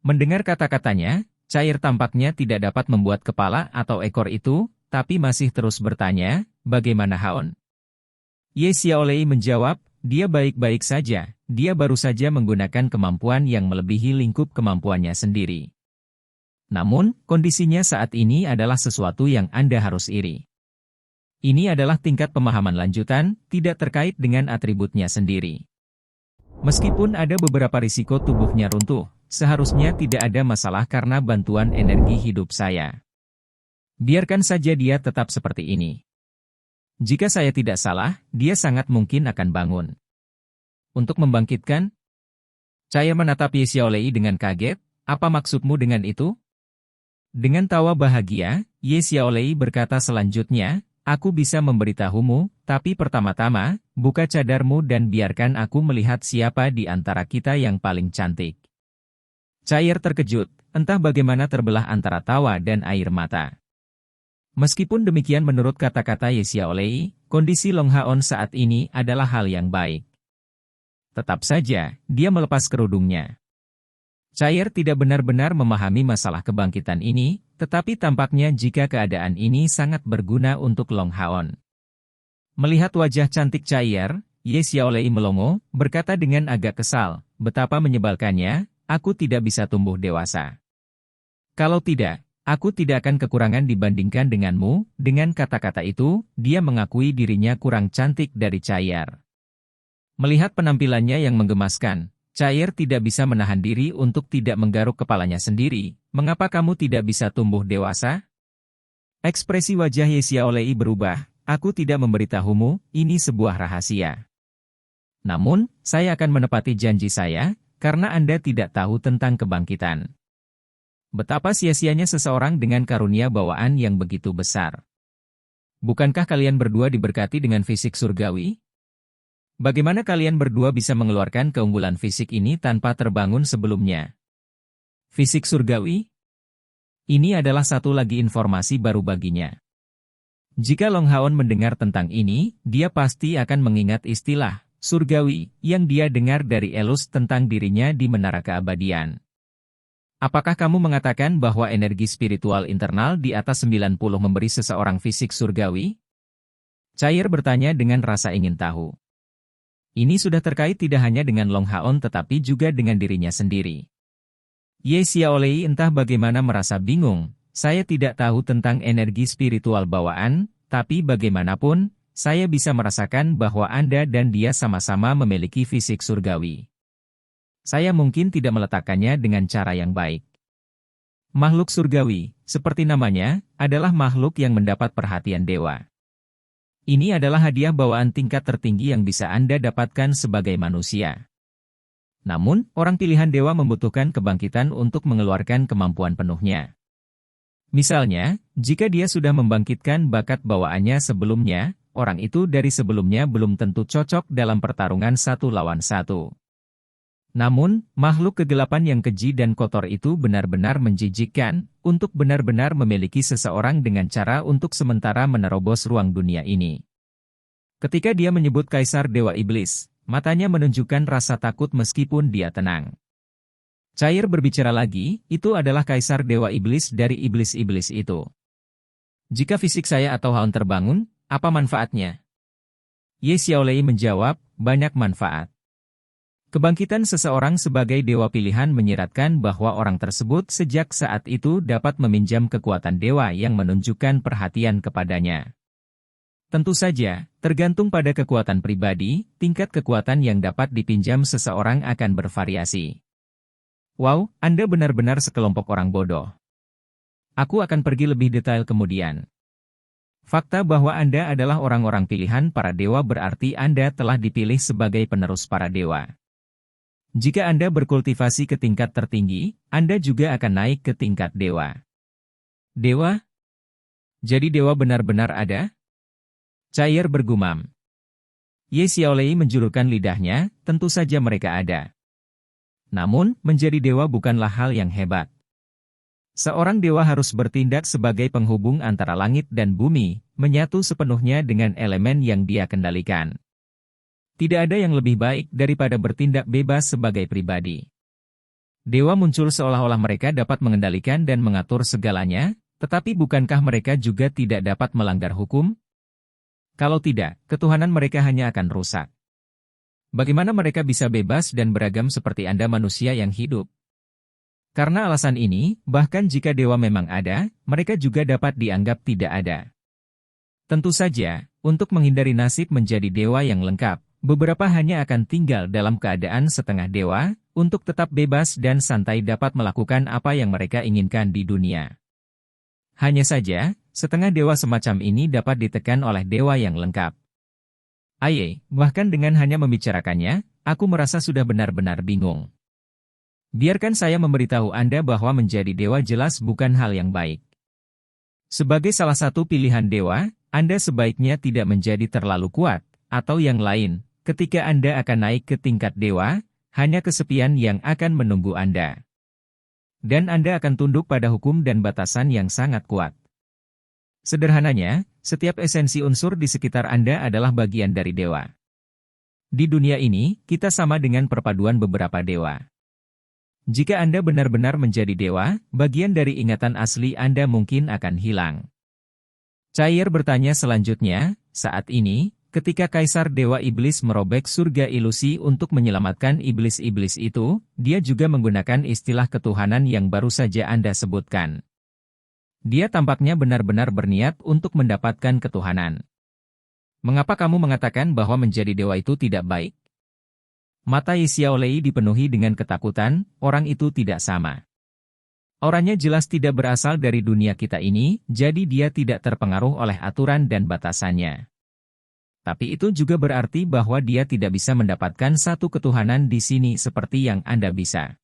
Mendengar kata-katanya, Cair tampaknya tidak dapat membuat kepala atau ekor itu, tapi masih terus bertanya, bagaimana Haon? Ye Xiaolei menjawab, dia baik-baik saja, dia baru saja menggunakan kemampuan yang melebihi lingkup kemampuannya sendiri. Namun, kondisinya saat ini adalah sesuatu yang Anda harus iri. Ini adalah tingkat pemahaman lanjutan, tidak terkait dengan atributnya sendiri. Meskipun ada beberapa risiko tubuhnya runtuh, seharusnya tidak ada masalah karena bantuan energi hidup saya. Biarkan saja dia tetap seperti ini. Jika saya tidak salah, dia sangat mungkin akan bangun. Untuk membangkitkan? Cair menatap Ye Xiaolei dengan kaget, apa maksudmu dengan itu? Dengan tawa bahagia, Ye Xiaolei berkata selanjutnya, aku bisa memberitahumu, tapi pertama-tama, buka cadarmu dan biarkan aku melihat siapa di antara kita yang paling cantik. Cair terkejut, entah bagaimana terbelah antara tawa dan air mata. Meskipun demikian menurut kata-kata Ye Xiaolei, kondisi Long Haon saat ini adalah hal yang baik. Tetap saja, dia melepas kerudungnya. Cair tidak benar-benar memahami masalah kebangkitan ini, tetapi tampaknya jika keadaan ini sangat berguna untuk Long Haon. Melihat wajah cantik Cair, Ye Xiaolei melongo, berkata dengan agak kesal, betapa menyebalkannya, aku tidak bisa tumbuh dewasa. Kalau tidak, aku tidak akan kekurangan dibandingkan denganmu. Dengan kata-kata itu, dia mengakui dirinya kurang cantik dari Cair. Melihat penampilannya yang menggemaskan, Cair tidak bisa menahan diri untuk tidak menggaruk kepalanya sendiri. Mengapa kamu tidak bisa tumbuh dewasa? Ekspresi wajah Ye Xiaolei berubah. Aku tidak memberitahumu, ini sebuah rahasia. Namun, saya akan menepati janji saya, karena Anda tidak tahu tentang kebangkitan. Betapa sia-sianya seseorang dengan karunia bawaan yang begitu besar. Bukankah kalian berdua diberkati dengan fisik surgawi? Bagaimana kalian berdua bisa mengeluarkan keunggulan fisik ini tanpa terbangun sebelumnya? Fisik surgawi? Ini adalah satu lagi informasi baru baginya. Jika Long Haon mendengar tentang ini, dia pasti akan mengingat istilah surgawi yang dia dengar dari Elus tentang dirinya di Menara Keabadian. Apakah kamu mengatakan bahwa energi spiritual internal di atas 90 memberi seseorang fisik surgawi? Cair bertanya dengan rasa ingin tahu. Ini sudah terkait tidak hanya dengan Long Haon tetapi juga dengan dirinya sendiri. Ye Xiaolei entah bagaimana merasa bingung, saya tidak tahu tentang energi spiritual bawaan, tapi bagaimanapun, saya bisa merasakan bahwa Anda dan dia sama-sama memiliki fisik surgawi. Saya mungkin tidak meletakkannya dengan cara yang baik. Makhluk surgawi, seperti namanya, adalah makhluk yang mendapat perhatian dewa. Ini adalah hadiah bawaan tingkat tertinggi yang bisa Anda dapatkan sebagai manusia. Namun, orang pilihan dewa membutuhkan kebangkitan untuk mengeluarkan kemampuan penuhnya. Misalnya, jika dia sudah membangkitkan bakat bawaannya sebelumnya, orang itu dari sebelumnya belum tentu cocok dalam pertarungan 1 lawan 1. Namun, makhluk kegelapan yang keji dan kotor itu benar-benar menjijikkan, untuk benar-benar memiliki seseorang dengan cara untuk sementara menerobos ruang dunia ini. Ketika dia menyebut Kaisar Dewa Iblis, matanya menunjukkan rasa takut meskipun dia tenang. Cair berbicara lagi, itu adalah Kaisar Dewa Iblis dari iblis-iblis itu. Jika fisik saya atau Haon terbangun, apa manfaatnya? Ye Xiaolei menjawab, banyak manfaat. Kebangkitan seseorang sebagai dewa pilihan menyiratkan bahwa orang tersebut sejak saat itu dapat meminjam kekuatan dewa yang menunjukkan perhatian kepadanya. Tentu saja, tergantung pada kekuatan pribadi, tingkat kekuatan yang dapat dipinjam seseorang akan bervariasi. Wow, Anda benar-benar sekelompok orang bodoh. Aku akan pergi lebih detail kemudian. Fakta bahwa Anda adalah orang-orang pilihan para dewa berarti Anda telah dipilih sebagai penerus para dewa. Jika Anda berkultivasi ke tingkat tertinggi, Anda juga akan naik ke tingkat dewa. Dewa? Jadi dewa benar-benar ada? Cair bergumam. Ye Xiaolei menjulurkan lidahnya, tentu saja mereka ada. Namun, menjadi dewa bukanlah hal yang hebat. Seorang dewa harus bertindak sebagai penghubung antara langit dan bumi, menyatu sepenuhnya dengan elemen yang dia kendalikan. Tidak ada yang lebih baik daripada bertindak bebas sebagai pribadi. Dewa muncul seolah-olah mereka dapat mengendalikan dan mengatur segalanya, tetapi bukankah mereka juga tidak dapat melanggar hukum? Kalau tidak, ketuhanan mereka hanya akan rusak. Bagaimana mereka bisa bebas dan beragam seperti Anda manusia yang hidup? Karena alasan ini, bahkan jika dewa memang ada, mereka juga dapat dianggap tidak ada. Tentu saja, untuk menghindari nasib menjadi dewa yang lengkap, beberapa hanya akan tinggal dalam keadaan setengah dewa, untuk tetap bebas dan santai dapat melakukan apa yang mereka inginkan di dunia. Hanya saja, setengah dewa semacam ini dapat ditekan oleh dewa yang lengkap. Bahkan dengan hanya membicarakannya, aku merasa sudah benar-benar bingung. Biarkan saya memberitahu Anda bahwa menjadi dewa jelas bukan hal yang baik. Sebagai salah satu pilihan dewa, Anda sebaiknya tidak menjadi terlalu kuat, atau yang lain, ketika Anda akan naik ke tingkat dewa, hanya kesepian yang akan menunggu Anda. Dan Anda akan tunduk pada hukum dan batasan yang sangat kuat. Sederhananya, setiap esensi unsur di sekitar Anda adalah bagian dari dewa. Di dunia ini, kita sama dengan perpaduan beberapa dewa. Jika Anda benar-benar menjadi dewa, bagian dari ingatan asli Anda mungkin akan hilang. Cair bertanya selanjutnya, saat ini, ketika Kaisar Dewa Iblis merobek surga ilusi untuk menyelamatkan iblis-iblis itu, dia juga menggunakan istilah ketuhanan yang baru saja Anda sebutkan. Dia tampaknya benar-benar berniat untuk mendapatkan ketuhanan. Mengapa kamu mengatakan bahwa menjadi dewa itu tidak baik? Mata Ye Xiaolei dipenuhi dengan ketakutan, orang itu tidak sama. Orangnya jelas tidak berasal dari dunia kita ini, jadi dia tidak terpengaruh oleh aturan dan batasannya. Tapi itu juga berarti bahwa dia tidak bisa mendapatkan satu ketuhanan di sini seperti yang Anda bisa.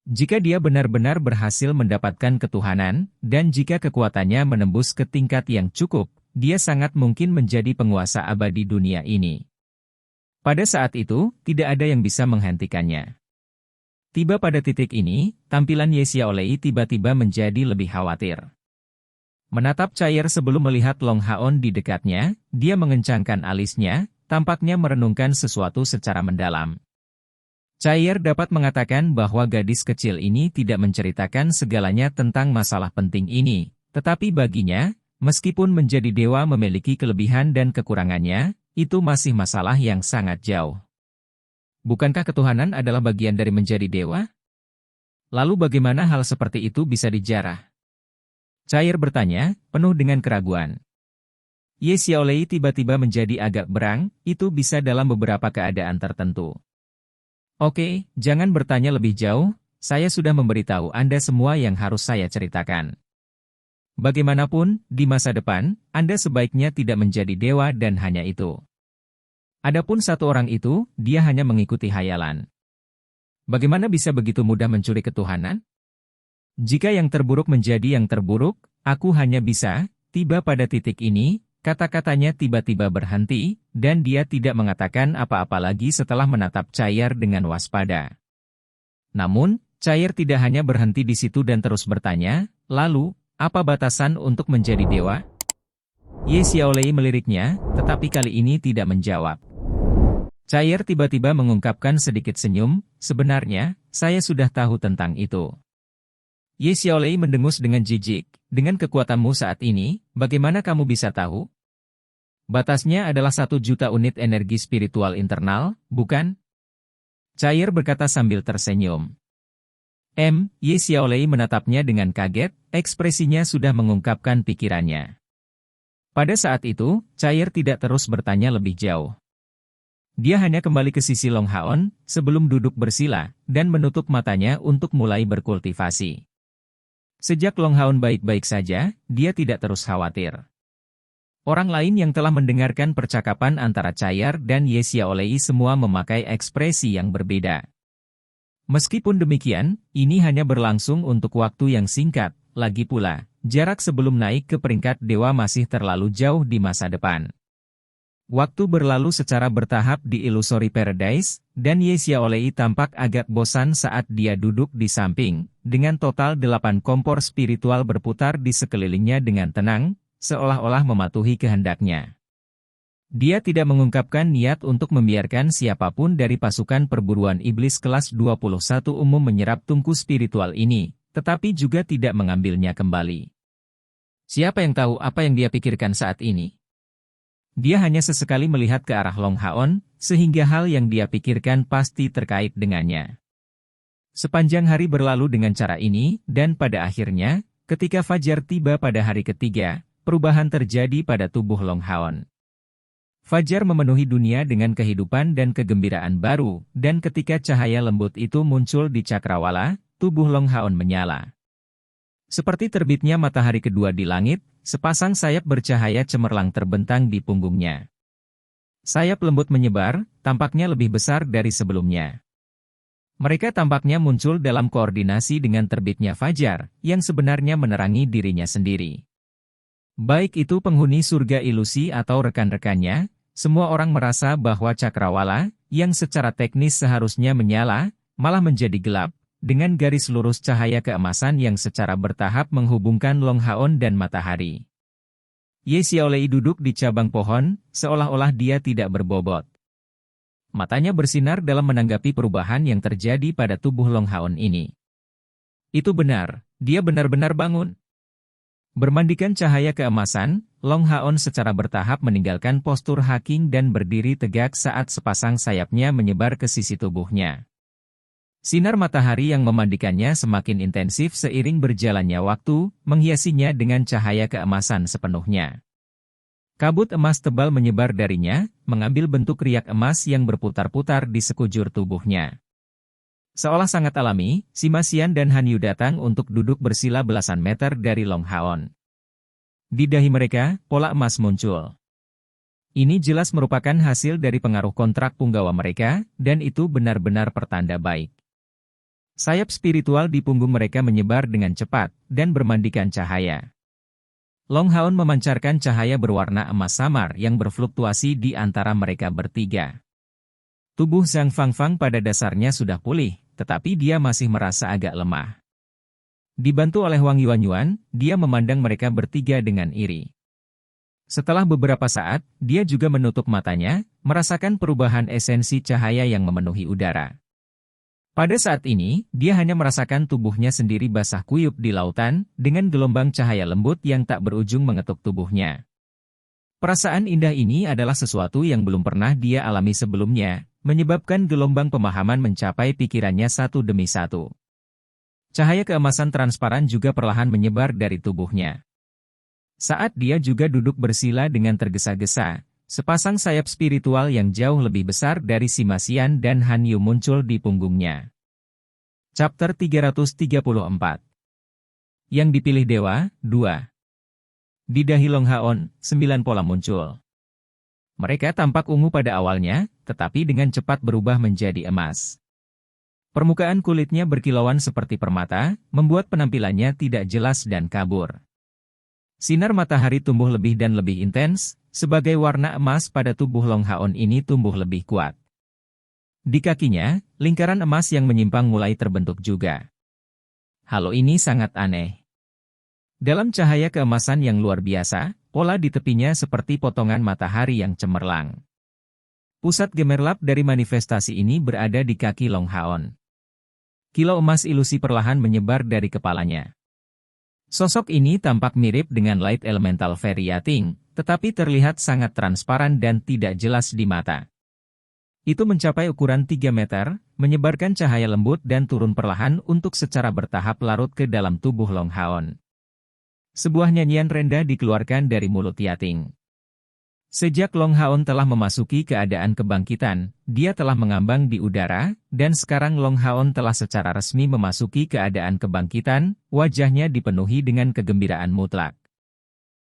Jika dia benar-benar berhasil mendapatkan ketuhanan, dan jika kekuatannya menembus ke tingkat yang cukup, dia sangat mungkin menjadi penguasa abadi dunia ini. Pada saat itu, tidak ada yang bisa menghentikannya. Tiba pada titik ini, tampilan Ye Xiaolei tiba-tiba menjadi lebih khawatir. Menatap Cair sebelum melihat Long Haon di dekatnya, dia mengencangkan alisnya, tampaknya merenungkan sesuatu secara mendalam. Cair dapat mengatakan bahwa gadis kecil ini tidak menceritakan segalanya tentang masalah penting ini, tetapi baginya, meskipun menjadi dewa memiliki kelebihan dan kekurangannya, itu masih masalah yang sangat jauh. Bukankah ketuhanan adalah bagian dari menjadi dewa? Lalu bagaimana hal seperti itu bisa dijarah? Cair bertanya, penuh dengan keraguan. Ye Xiaolei tiba-tiba menjadi agak berang, itu bisa dalam beberapa keadaan tertentu. Oke, jangan bertanya lebih jauh, saya sudah memberitahu Anda semua yang harus saya ceritakan. Bagaimanapun, di masa depan, Anda sebaiknya tidak menjadi dewa dan hanya itu. Adapun satu orang itu, dia hanya mengikuti hayalan. Bagaimana bisa begitu mudah mencuri ketuhanan? Jika yang terburuk menjadi yang terburuk, aku hanya bisa, tiba pada titik ini, kata-katanya tiba-tiba berhenti, dan dia tidak mengatakan apa-apa lagi setelah menatap Cair dengan waspada. Namun, Cair tidak hanya berhenti di situ dan terus bertanya, lalu, apa batasan untuk menjadi dewa? Ye Xiaolei meliriknya, tetapi kali ini tidak menjawab. Cair tiba-tiba mengungkapkan sedikit senyum, sebenarnya, saya sudah tahu tentang itu. Ye Xiaolei mendengus dengan jijik, dengan kekuatanmu saat ini, bagaimana kamu bisa tahu? Batasnya adalah 1 juta unit energi spiritual internal, bukan? Cair berkata sambil tersenyum. Ye Xiaolei menatapnya dengan kaget, ekspresinya sudah mengungkapkan pikirannya. Pada saat itu, Cair tidak terus bertanya lebih jauh. Dia hanya kembali ke sisi Long Haon, sebelum duduk bersila, dan menutup matanya untuk mulai berkultivasi. Sejak Long Haon baik-baik saja, dia tidak terus khawatir. Orang lain yang telah mendengarkan percakapan antara Cair dan Ye Xiaolei semua memakai ekspresi yang berbeda. Meskipun demikian, ini hanya berlangsung untuk waktu yang singkat, lagi pula, jarak sebelum naik ke peringkat dewa masih terlalu jauh di masa depan. Waktu berlalu secara bertahap di Illusory Paradise, dan Ye Xiaolei tampak agak bosan saat dia duduk di samping, dengan total 8 kompor spiritual berputar di sekelilingnya dengan tenang, seolah-olah mematuhi kehendaknya. Dia tidak mengungkapkan niat untuk membiarkan siapapun dari pasukan perburuan iblis kelas 21 umum menyerap tungku spiritual ini, tetapi juga tidak mengambilnya kembali. Siapa yang tahu apa yang dia pikirkan saat ini? Dia hanya sesekali melihat ke arah Long Haon, sehingga hal yang dia pikirkan pasti terkait dengannya. Sepanjang hari berlalu dengan cara ini, dan pada akhirnya, ketika fajar tiba pada hari ketiga, perubahan terjadi pada tubuh Long Haon. Fajar memenuhi dunia dengan kehidupan dan kegembiraan baru, dan ketika cahaya lembut itu muncul di cakrawala, tubuh Long Haon menyala. Seperti terbitnya matahari kedua di langit, sepasang sayap bercahaya cemerlang terbentang di punggungnya. Sayap lembut menyebar, tampaknya lebih besar dari sebelumnya. Mereka tampaknya muncul dalam koordinasi dengan terbitnya fajar, yang sebenarnya menerangi dirinya sendiri. Baik itu penghuni surga ilusi atau rekan-rekannya, semua orang merasa bahwa cakrawala, yang secara teknis seharusnya menyala, malah menjadi gelap, dengan garis lurus cahaya keemasan yang secara bertahap menghubungkan Long Haon dan matahari. Ye Xiaolei duduk di cabang pohon, seolah-olah dia tidak berbobot. Matanya bersinar dalam menanggapi perubahan yang terjadi pada tubuh Long Haon ini. Itu benar, dia benar-benar bangun. Bermandikan cahaya keemasan, Long Haon secara bertahap meninggalkan postur haking dan berdiri tegak saat sepasang sayapnya menyebar ke sisi tubuhnya. Sinar matahari yang memandikannya semakin intensif seiring berjalannya waktu, menghiasinya dengan cahaya keemasan sepenuhnya. Kabut emas tebal menyebar darinya, mengambil bentuk riak emas yang berputar-putar di sekujur tubuhnya. Seolah sangat alami, Sima Xian dan Han Yu datang untuk duduk bersila belasan meter dari Long Haon. Di dahi mereka, pola emas muncul. Ini jelas merupakan hasil dari pengaruh kontrak punggawa mereka, dan itu benar-benar pertanda baik. Sayap spiritual di punggung mereka menyebar dengan cepat, dan bermandikan cahaya. Long Haon memancarkan cahaya berwarna emas samar yang berfluktuasi di antara mereka bertiga. Tubuh Zhang Fangfang pada dasarnya sudah pulih, tetapi dia masih merasa agak lemah. Dibantu oleh Wang Yuanyuan, dia memandang mereka bertiga dengan iri. Setelah beberapa saat, dia juga menutup matanya, merasakan perubahan esensi cahaya yang memenuhi udara. Pada saat ini, dia hanya merasakan tubuhnya sendiri basah kuyup di lautan, dengan gelombang cahaya lembut yang tak berujung mengetuk tubuhnya. Perasaan indah ini adalah sesuatu yang belum pernah dia alami sebelumnya, menyebabkan gelombang pemahaman mencapai pikirannya satu demi satu. Cahaya keemasan transparan juga perlahan menyebar dari tubuhnya. Saat dia juga duduk bersila dengan tergesa-gesa, sepasang sayap spiritual yang jauh lebih besar dari Sima Xian dan Han Yu muncul di punggungnya. Chapter 334. Yang dipilih Dewa, 2. Di dahi Long Haon, 9 pola muncul. Mereka tampak ungu pada awalnya, tetapi dengan cepat berubah menjadi emas. Permukaan kulitnya berkilauan seperti permata, membuat penampilannya tidak jelas dan kabur. Sinar matahari tumbuh lebih dan lebih intens, sebagai warna emas pada tubuh Long Haon ini tumbuh lebih kuat. Di kakinya, lingkaran emas yang menyimpang mulai terbentuk juga. Hal ini sangat aneh. Dalam cahaya keemasan yang luar biasa, pola di tepinya seperti potongan matahari yang cemerlang. Pusat gemerlap dari manifestasi ini berada di kaki Long Haon. Kilau emas ilusi perlahan menyebar dari kepalanya. Sosok ini tampak mirip dengan Light Elemental Fairy Yating, tetapi terlihat sangat transparan dan tidak jelas di mata. Itu mencapai ukuran 3 meter, menyebarkan cahaya lembut dan turun perlahan untuk secara bertahap larut ke dalam tubuh Long Haon. Sebuah nyanyian rendah dikeluarkan dari mulut Yating. Sejak Long Haon telah memasuki keadaan kebangkitan, dia telah mengambang di udara, dan sekarang Long Haon telah secara resmi memasuki keadaan kebangkitan, wajahnya dipenuhi dengan kegembiraan mutlak.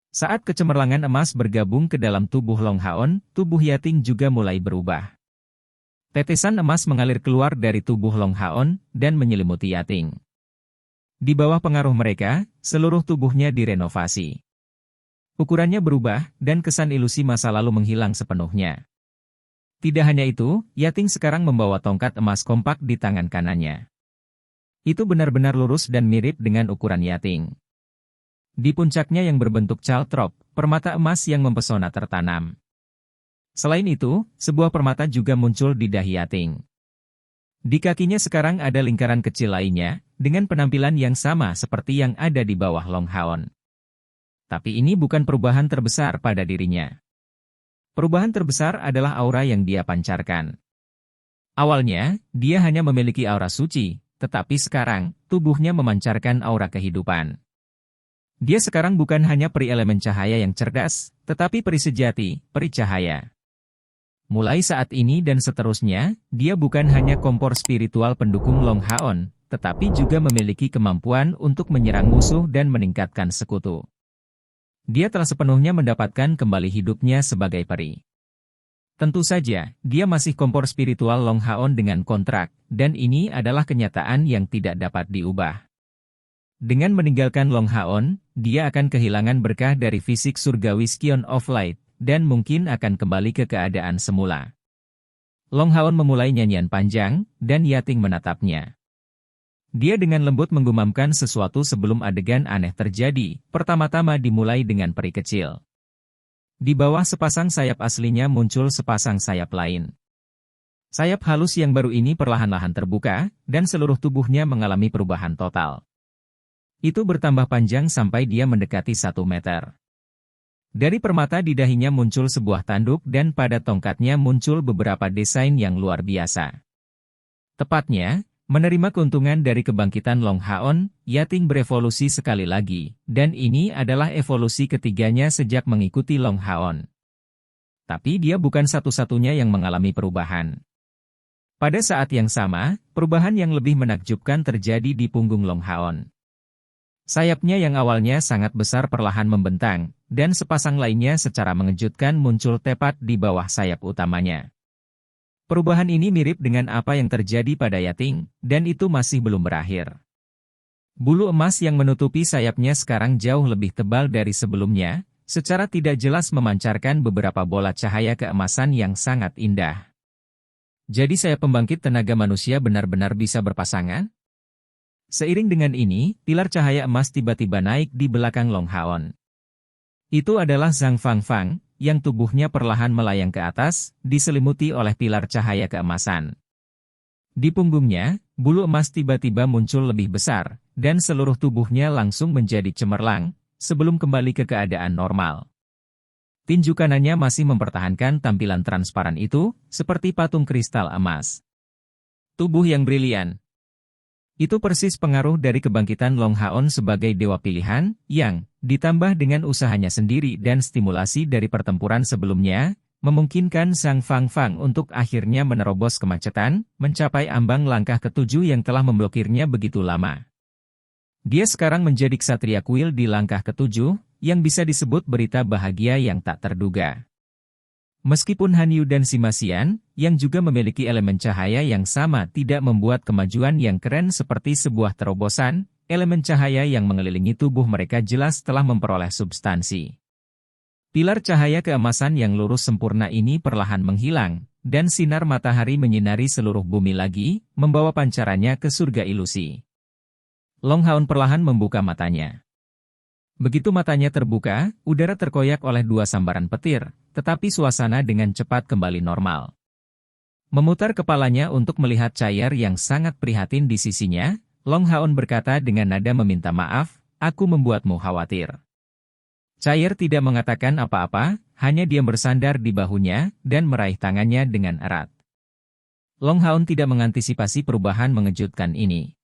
Saat kecemerlangan emas bergabung ke dalam tubuh Long Haon, tubuh Yating juga mulai berubah. Tetesan emas mengalir keluar dari tubuh Long Haon, dan menyelimuti Yating. Di bawah pengaruh mereka, seluruh tubuhnya direnovasi. Ukurannya berubah, dan kesan ilusi masa lalu menghilang sepenuhnya. Tidak hanya itu, Yating sekarang membawa tongkat emas kompak di tangan kanannya. Itu benar-benar lurus dan mirip dengan ukuran Yating. Di puncaknya yang berbentuk caltrop, permata emas yang mempesona tertanam. Selain itu, sebuah permata juga muncul di dahi Yating. Di kakinya sekarang ada lingkaran kecil lainnya, dengan penampilan yang sama seperti yang ada di bawah Long Haon. Tapi ini bukan perubahan terbesar pada dirinya. Perubahan terbesar adalah aura yang dia pancarkan. Awalnya, dia hanya memiliki aura suci, tetapi sekarang, tubuhnya memancarkan aura kehidupan. Dia sekarang bukan hanya peri elemen cahaya yang cerdas, tetapi peri sejati, peri cahaya. Mulai saat ini dan seterusnya, dia bukan hanya kompor spiritual pendukung Long Haon, tetapi juga memiliki kemampuan untuk menyerang musuh dan meningkatkan sekutu. Dia telah sepenuhnya mendapatkan kembali hidupnya sebagai peri. Tentu saja, dia masih kompor spiritual Long Haon dengan kontrak, dan ini adalah kenyataan yang tidak dapat diubah. Dengan meninggalkan Long Haon, dia akan kehilangan berkah dari fisik surgawi Scion of Light, dan mungkin akan kembali ke keadaan semula. Long Haon memulai nyanyian panjang, dan Yating menatapnya. Dia dengan lembut menggumamkan sesuatu sebelum adegan aneh terjadi, pertama-tama dimulai dengan peri kecil. Di bawah sepasang sayap aslinya muncul sepasang sayap lain. Sayap halus yang baru ini perlahan-lahan terbuka, dan seluruh tubuhnya mengalami perubahan total. Itu bertambah panjang sampai dia mendekati 1 meter. Dari permata di dahinya muncul sebuah tanduk dan pada tongkatnya muncul beberapa desain yang luar biasa. Tepatnya, menerima keuntungan dari kebangkitan Long Haon, Yating berevolusi sekali lagi, dan ini adalah evolusi ketiganya sejak mengikuti Long Haon. Tapi dia bukan satu-satunya yang mengalami perubahan. Pada saat yang sama, perubahan yang lebih menakjubkan terjadi di punggung Long Haon. Sayapnya yang awalnya sangat besar perlahan membentang, dan sepasang lainnya secara mengejutkan muncul tepat di bawah sayap utamanya. Perubahan ini mirip dengan apa yang terjadi pada Yating, dan itu masih belum berakhir. Bulu emas yang menutupi sayapnya sekarang jauh lebih tebal dari sebelumnya, secara tidak jelas memancarkan beberapa bola cahaya keemasan yang sangat indah. Jadi sayap pembangkit tenaga manusia benar-benar bisa berpasangan? Seiring dengan ini, pilar cahaya emas tiba-tiba naik di belakang Long Haon. Itu adalah Zhang Fangfang, yang tubuhnya perlahan melayang ke atas, diselimuti oleh pilar cahaya keemasan. Di punggungnya, bulu emas tiba-tiba muncul lebih besar, dan seluruh tubuhnya langsung menjadi cemerlang, sebelum kembali ke keadaan normal. Tinju kanannya masih mempertahankan tampilan transparan itu, seperti patung kristal emas. Tubuh yang brilian. Itu persis pengaruh dari kebangkitan Long Haon sebagai dewa pilihan, yang, ditambah dengan usahanya sendiri dan stimulasi dari pertempuran sebelumnya, memungkinkan Zhang Fangfang untuk akhirnya menerobos kemacetan, mencapai ambang langkah ke-7 yang telah memblokirnya begitu lama. Dia sekarang menjadi ksatria kuil di langkah ke-7, yang bisa disebut berita bahagia yang tak terduga. Meskipun Han Yu dan Sima Xian, yang juga memiliki elemen cahaya yang sama tidak membuat kemajuan yang keren seperti sebuah terobosan, elemen cahaya yang mengelilingi tubuh mereka jelas telah memperoleh substansi. Pilar cahaya keemasan yang lurus sempurna ini perlahan menghilang, dan sinar matahari menyinari seluruh bumi lagi, membawa pancarannya ke surga ilusi. Long Haon perlahan membuka matanya. Begitu matanya terbuka, udara terkoyak oleh dua sambaran petir, tetapi suasana dengan cepat kembali normal. Memutar kepalanya untuk melihat Chair yang sangat prihatin di sisinya, Long Haon berkata dengan nada meminta maaf, "Aku membuatmu khawatir." Chair tidak mengatakan apa-apa, hanya diam bersandar di bahunya, dan meraih tangannya dengan erat. Long Haon tidak mengantisipasi perubahan mengejutkan ini.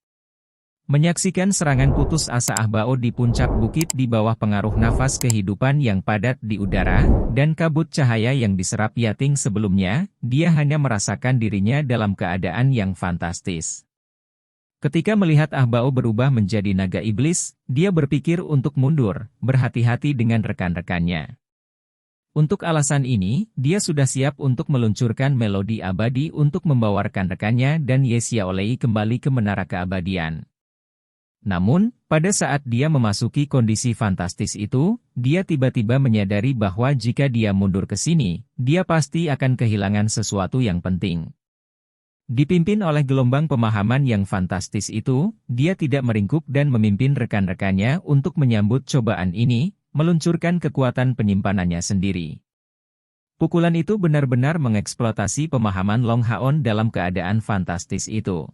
Menyaksikan serangan putus asa Ah Bao di puncak bukit di bawah pengaruh nafas kehidupan yang padat di udara, dan kabut cahaya yang diserap Yating sebelumnya, dia hanya merasakan dirinya dalam keadaan yang fantastis. Ketika melihat Ah Bao berubah menjadi naga iblis, dia berpikir untuk mundur, berhati-hati dengan rekan-rekannya. Untuk alasan ini, dia sudah siap untuk meluncurkan melodi abadi untuk membawa rekan-rekannya dan Ye Xiaolei kembali ke menara keabadian. Namun, pada saat dia memasuki kondisi fantastis itu, dia tiba-tiba menyadari bahwa jika dia mundur ke sini, dia pasti akan kehilangan sesuatu yang penting. Dipimpin oleh gelombang pemahaman yang fantastis itu, dia tidak meringkuk dan memimpin rekan-rekannya untuk menyambut cobaan ini, meluncurkan kekuatan penyimpanannya sendiri. Pukulan itu benar-benar mengeksploitasi pemahaman Long Haon dalam keadaan fantastis itu.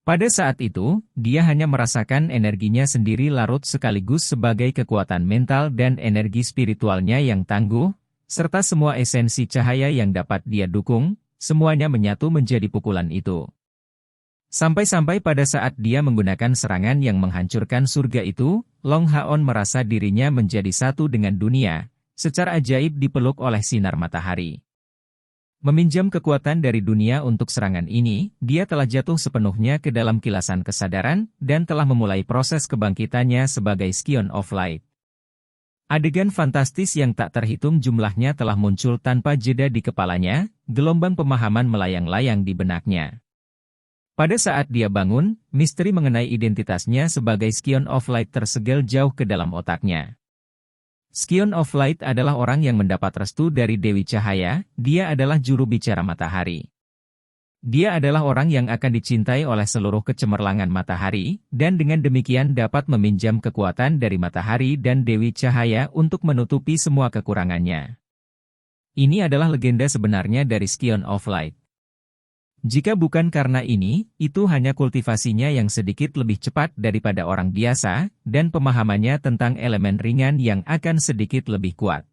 Pada saat itu, dia hanya merasakan energinya sendiri larut sekaligus sebagai kekuatan mental dan energi spiritualnya yang tangguh, serta semua esensi cahaya yang dapat dia dukung, semuanya menyatu menjadi pukulan itu. Sampai-sampai pada saat dia menggunakan serangan yang menghancurkan surga itu, Long Haon merasa dirinya menjadi satu dengan dunia, secara ajaib dipeluk oleh sinar matahari. Meminjam kekuatan dari dunia untuk serangan ini, dia telah jatuh sepenuhnya ke dalam kilasan kesadaran, dan telah memulai proses kebangkitannya sebagai Scion of Light. Adegan fantastis yang tak terhitung jumlahnya telah muncul tanpa jeda di kepalanya, gelombang pemahaman melayang-layang di benaknya. Pada saat dia bangun, misteri mengenai identitasnya sebagai Scion of Light tersegel jauh ke dalam otaknya. Scion of Light adalah orang yang mendapat restu dari Dewi Cahaya, dia adalah juru bicara matahari. Dia adalah orang yang akan dicintai oleh seluruh kecemerlangan matahari, dan dengan demikian dapat meminjam kekuatan dari matahari dan Dewi Cahaya untuk menutupi semua kekurangannya. Ini adalah legenda sebenarnya dari Scion of Light. Jika bukan karena ini, itu hanya kultivasinya yang sedikit lebih cepat daripada orang biasa, dan pemahamannya tentang elemen ringan yang akan sedikit lebih kuat.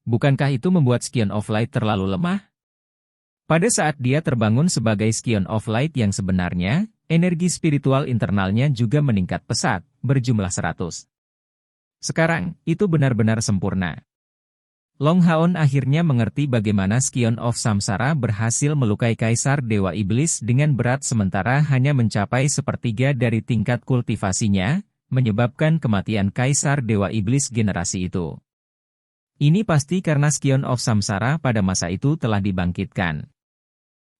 Bukankah itu membuat Scion of Light terlalu lemah? Pada saat dia terbangun sebagai Scion of Light yang sebenarnya, energi spiritual internalnya juga meningkat pesat, berjumlah 100. Sekarang, itu benar-benar sempurna. Long Haon akhirnya mengerti bagaimana Scion of Samsara berhasil melukai Kaisar Dewa Iblis dengan berat sementara hanya mencapai sepertiga dari tingkat kultivasinya, menyebabkan kematian Kaisar Dewa Iblis generasi itu. Ini pasti karena Scion of Samsara pada masa itu telah dibangkitkan.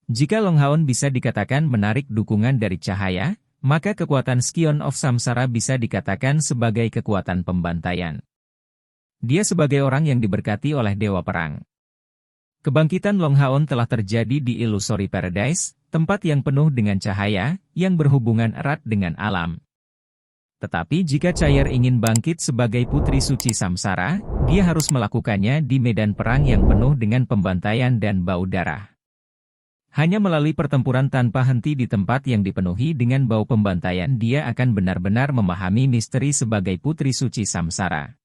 Jika Long Haon bisa dikatakan menarik dukungan dari cahaya, maka kekuatan Scion of Samsara bisa dikatakan sebagai kekuatan pembantaian. Dia sebagai orang yang diberkati oleh Dewa Perang. Kebangkitan Long Haon telah terjadi di Illusory Paradise, tempat yang penuh dengan cahaya, yang berhubungan erat dengan alam. Tetapi jika Chair ingin bangkit sebagai putri suci Samsara, dia harus melakukannya di medan perang yang penuh dengan pembantaian dan bau darah. Hanya melalui pertempuran tanpa henti di tempat yang dipenuhi dengan bau pembantaian dia akan benar-benar memahami misteri sebagai putri suci Samsara.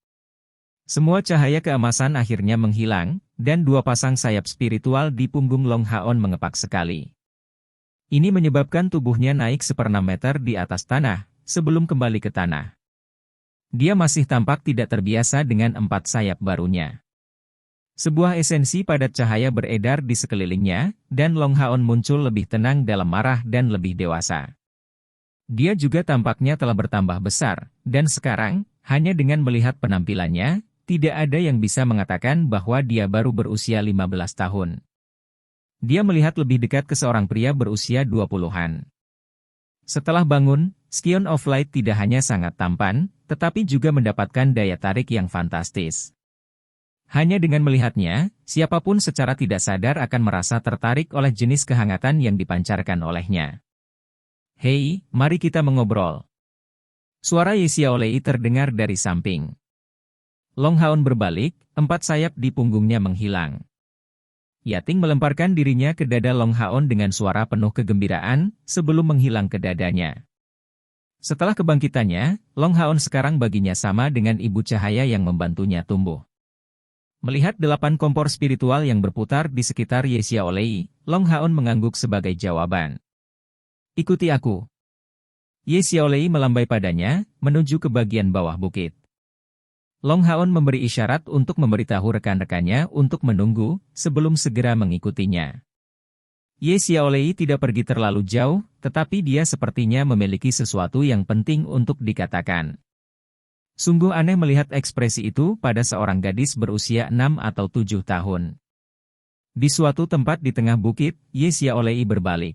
Semua cahaya keemasan akhirnya menghilang, dan dua pasang sayap spiritual di punggung Long Haon mengepak sekali. Ini menyebabkan tubuhnya naik 1/6 meter di atas tanah, sebelum kembali ke tanah. Dia masih tampak tidak terbiasa dengan 4 sayap barunya. Sebuah esensi padat cahaya beredar di sekelilingnya, dan Long Haon muncul lebih tenang dalam marah dan lebih dewasa. Dia juga tampaknya telah bertambah besar, dan sekarang, hanya dengan melihat penampilannya, tidak ada yang bisa mengatakan bahwa dia baru berusia 15 tahun. Dia melihat lebih dekat ke seorang pria berusia 20-an. Setelah bangun, Scion of Light tidak hanya sangat tampan, tetapi juga mendapatkan daya tarik yang fantastis. Hanya dengan melihatnya, siapapun secara tidak sadar akan merasa tertarik oleh jenis kehangatan yang dipancarkan olehnya. "Hei, mari kita mengobrol." Suara Ye Xiaolei terdengar dari samping. Long Haon berbalik, 4 sayap di punggungnya menghilang. Yating melemparkan dirinya ke dada Long Haon dengan suara penuh kegembiraan, sebelum menghilang ke dadanya. Setelah kebangkitannya, Long Haon sekarang baginya sama dengan ibu cahaya yang membantunya tumbuh. Melihat 8 kompor spiritual yang berputar di sekitar Ye Xiaolei, Long Haon mengangguk sebagai jawaban. Ikuti aku. Ye Xiaolei melambai padanya, menuju ke bagian bawah bukit. Long Haon memberi isyarat untuk memberitahu rekan-rekannya untuk menunggu, sebelum segera mengikutinya. Ye Xiaolei tidak pergi terlalu jauh, tetapi dia sepertinya memiliki sesuatu yang penting untuk dikatakan. Sungguh aneh melihat ekspresi itu pada seorang gadis berusia 6 atau 7 tahun. Di suatu tempat di tengah bukit, Ye Xiaolei berbalik.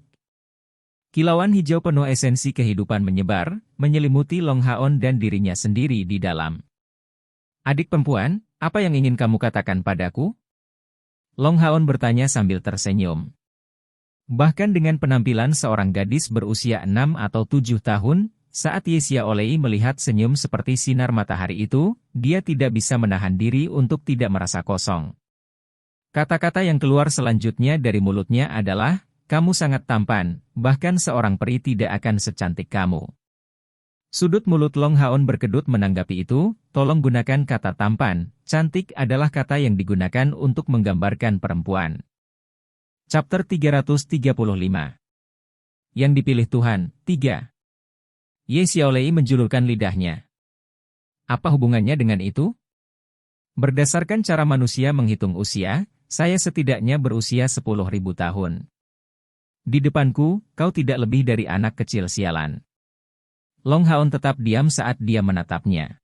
Kilauan hijau penuh esensi kehidupan menyebar, menyelimuti Long Haon dan dirinya sendiri di dalam. Adik perempuan, apa yang ingin kamu katakan padaku? Long Haon bertanya sambil tersenyum. Bahkan dengan penampilan seorang gadis berusia 6 atau 7 tahun, saat Ye Xiaolei melihat senyum seperti sinar matahari itu, dia tidak bisa menahan diri untuk tidak merasa kosong. Kata-kata yang keluar selanjutnya dari mulutnya adalah, kamu sangat tampan, bahkan seorang peri tidak akan secantik kamu. Sudut mulut Long Haon berkedut menanggapi itu, tolong gunakan kata tampan, cantik adalah kata yang digunakan untuk menggambarkan perempuan. Chapter 335. Yang dipilih Tuhan, 3. Ye Xiaolei menjulurkan lidahnya. Apa hubungannya dengan itu? Berdasarkan cara manusia menghitung usia, saya setidaknya berusia 10.000 tahun. Di depanku, kau tidak lebih dari anak kecil sialan. Long Haon tetap diam saat dia menatapnya.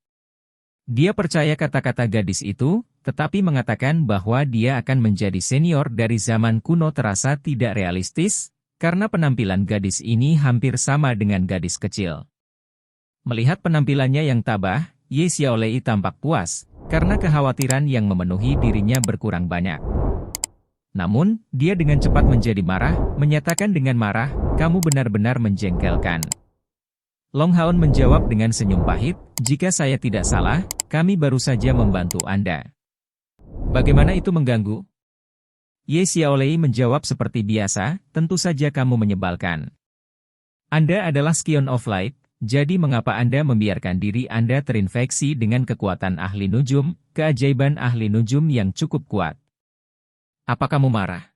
Dia percaya kata-kata gadis itu, tetapi mengatakan bahwa dia akan menjadi senior dari zaman kuno terasa tidak realistis, karena penampilan gadis ini hampir sama dengan gadis kecil. Melihat penampilannya yang tabah, Ye Xiaolei tampak puas, karena kekhawatiran yang memenuhi dirinya berkurang banyak. Namun, dia dengan cepat menjadi marah, menyatakan dengan marah, kamu benar-benar menjengkelkan. Long Haon menjawab dengan senyum pahit, jika saya tidak salah, kami baru saja membantu Anda. Bagaimana itu mengganggu? Ye Xiaolei menjawab seperti biasa, tentu saja kamu menyebalkan. Anda adalah Scion of Light, jadi mengapa Anda membiarkan diri Anda terinfeksi dengan kekuatan ahli nujum, keajaiban ahli nujum yang cukup kuat? Apa kamu marah?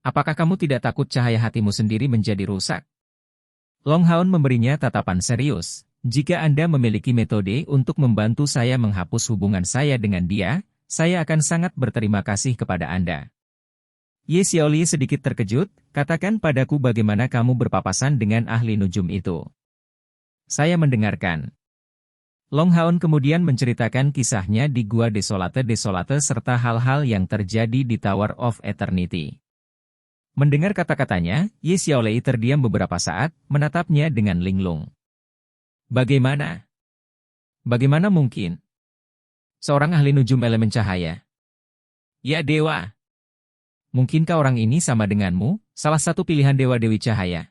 Apakah kamu tidak takut cahaya hatimu sendiri menjadi rusak? Long Haon memberinya tatapan serius. Jika Anda memiliki metode untuk membantu saya menghapus hubungan saya dengan dia, saya akan sangat berterima kasih kepada Anda. Ye Xiaolei sedikit terkejut, katakan padaku bagaimana kamu berpapasan dengan ahli nujum itu. Saya mendengarkan. Long Haon kemudian menceritakan kisahnya di Gua Desolate serta hal-hal yang terjadi di Tower of Eternity. Mendengar kata-katanya, Ye Xiaolei terdiam beberapa saat, menatapnya dengan linglung. Bagaimana? Bagaimana mungkin? Seorang ahli nujum elemen cahaya. Ya dewa. Mungkinkah orang ini sama denganmu, salah satu pilihan dewa-dewi cahaya?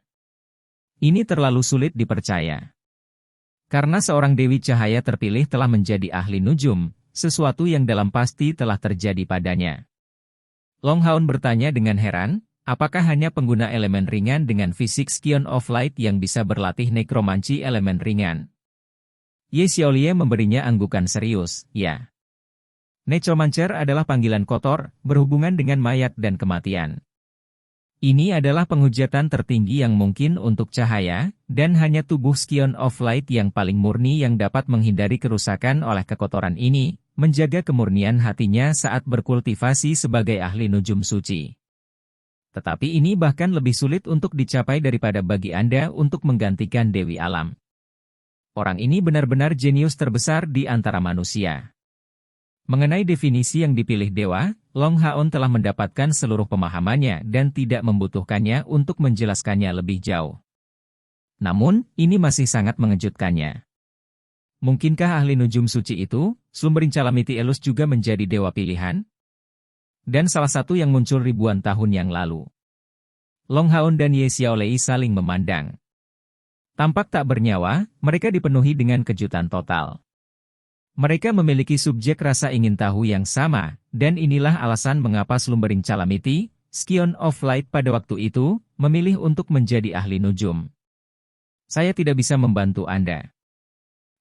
Ini terlalu sulit dipercaya. Karena seorang dewi cahaya terpilih telah menjadi ahli nujum, sesuatu yang dalam pasti telah terjadi padanya. Long Haon bertanya dengan heran, apakah hanya pengguna elemen ringan dengan fisik Scion of Light yang bisa berlatih nekromansi elemen ringan? Ye Xiaolei memberinya anggukan serius, ya. Necromancer adalah panggilan kotor, berhubungan dengan mayat dan kematian. Ini adalah penghujatan tertinggi yang mungkin untuk cahaya, dan hanya tubuh Scion of Light yang paling murni yang dapat menghindari kerusakan oleh kekotoran ini, menjaga kemurnian hatinya saat berkultivasi sebagai ahli nujum suci. Tetapi ini bahkan lebih sulit untuk dicapai daripada bagi Anda untuk menggantikan Dewi Alam. Orang ini benar-benar jenius terbesar di antara manusia. Mengenai definisi yang dipilih dewa, Long Haon telah mendapatkan seluruh pemahamannya dan tidak membutuhkannya untuk menjelaskannya lebih jauh. Namun, ini masih sangat mengejutkannya. Mungkinkah ahli nujum suci itu, Slumbering Calamity Elus juga menjadi dewa pilihan? Dan salah satu yang muncul ribuan tahun yang lalu. Long Haon dan Ye Xiaolei saling memandang. Tampak tak bernyawa, mereka dipenuhi dengan kejutan total. Mereka memiliki subjek rasa ingin tahu yang sama, dan inilah alasan mengapa Slumbering Calamity, Scion of Light pada waktu itu, memilih untuk menjadi ahli nujum. Saya tidak bisa membantu Anda.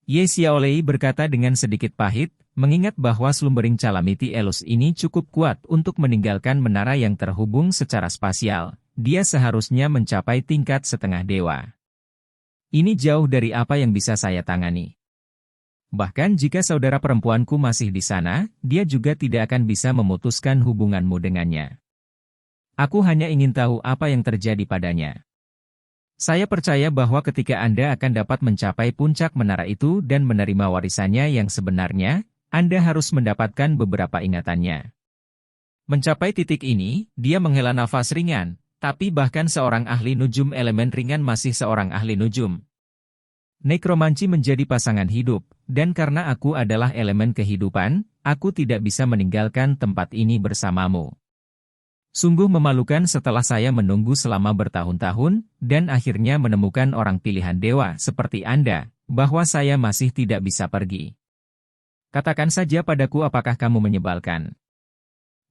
Ye Xiaolei berkata dengan sedikit pahit, mengingat bahwa Slumbering Calamity Elus ini cukup kuat untuk meninggalkan menara yang terhubung secara spasial. Dia seharusnya mencapai tingkat setengah dewa. Ini jauh dari apa yang bisa saya tangani. Bahkan jika saudara perempuanku masih di sana, dia juga tidak akan bisa memutuskan hubunganmu dengannya. Aku hanya ingin tahu apa yang terjadi padanya. Saya percaya bahwa ketika Anda akan dapat mencapai puncak menara itu dan menerima warisannya yang sebenarnya, Anda harus mendapatkan beberapa ingatannya. Mencapai titik ini, dia menghela nafas ringan, tapi bahkan seorang ahli nujum elemen ringan masih seorang ahli nujum. Nekromansi menjadi pasangan hidup, dan karena aku adalah elemen kehidupan, aku tidak bisa meninggalkan tempat ini bersamamu. Sungguh memalukan setelah saya menunggu selama bertahun-tahun, dan akhirnya menemukan orang pilihan dewa seperti Anda, bahwa saya masih tidak bisa pergi. Katakan saja padaku apakah kamu menyebalkan.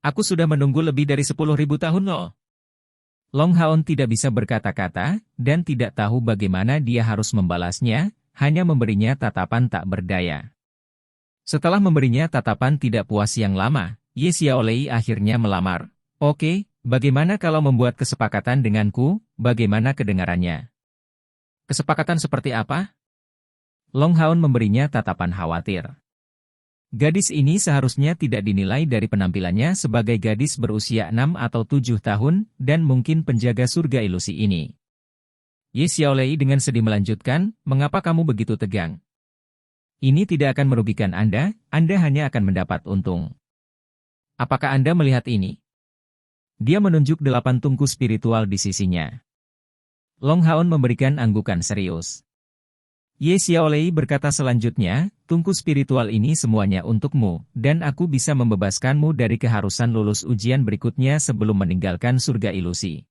Aku sudah menunggu lebih dari 10.000 tahun loh. Long Haon tidak bisa berkata-kata, dan tidak tahu bagaimana dia harus membalasnya, hanya memberinya tatapan tak berdaya. Setelah memberinya tatapan tidak puas yang lama, Ye Xiaolei akhirnya melamar. Oke, bagaimana kalau membuat kesepakatan denganku, bagaimana kedengarannya? Kesepakatan seperti apa? Long Haon memberinya tatapan khawatir. Gadis ini seharusnya tidak dinilai dari penampilannya sebagai gadis berusia 6 atau 7 tahun, dan mungkin penjaga surga ilusi ini. Ye Xiaolei dengan sedih melanjutkan, mengapa kamu begitu tegang? Ini tidak akan merugikan Anda hanya akan mendapat untung. Apakah Anda melihat ini? Dia menunjuk 8 tungku spiritual di sisinya. Long Haon memberikan anggukan serius. Ye Xiaolei berkata selanjutnya, tungku spiritual ini semuanya untukmu, dan aku bisa membebaskanmu dari keharusan lulus ujian berikutnya sebelum meninggalkan surga ilusi.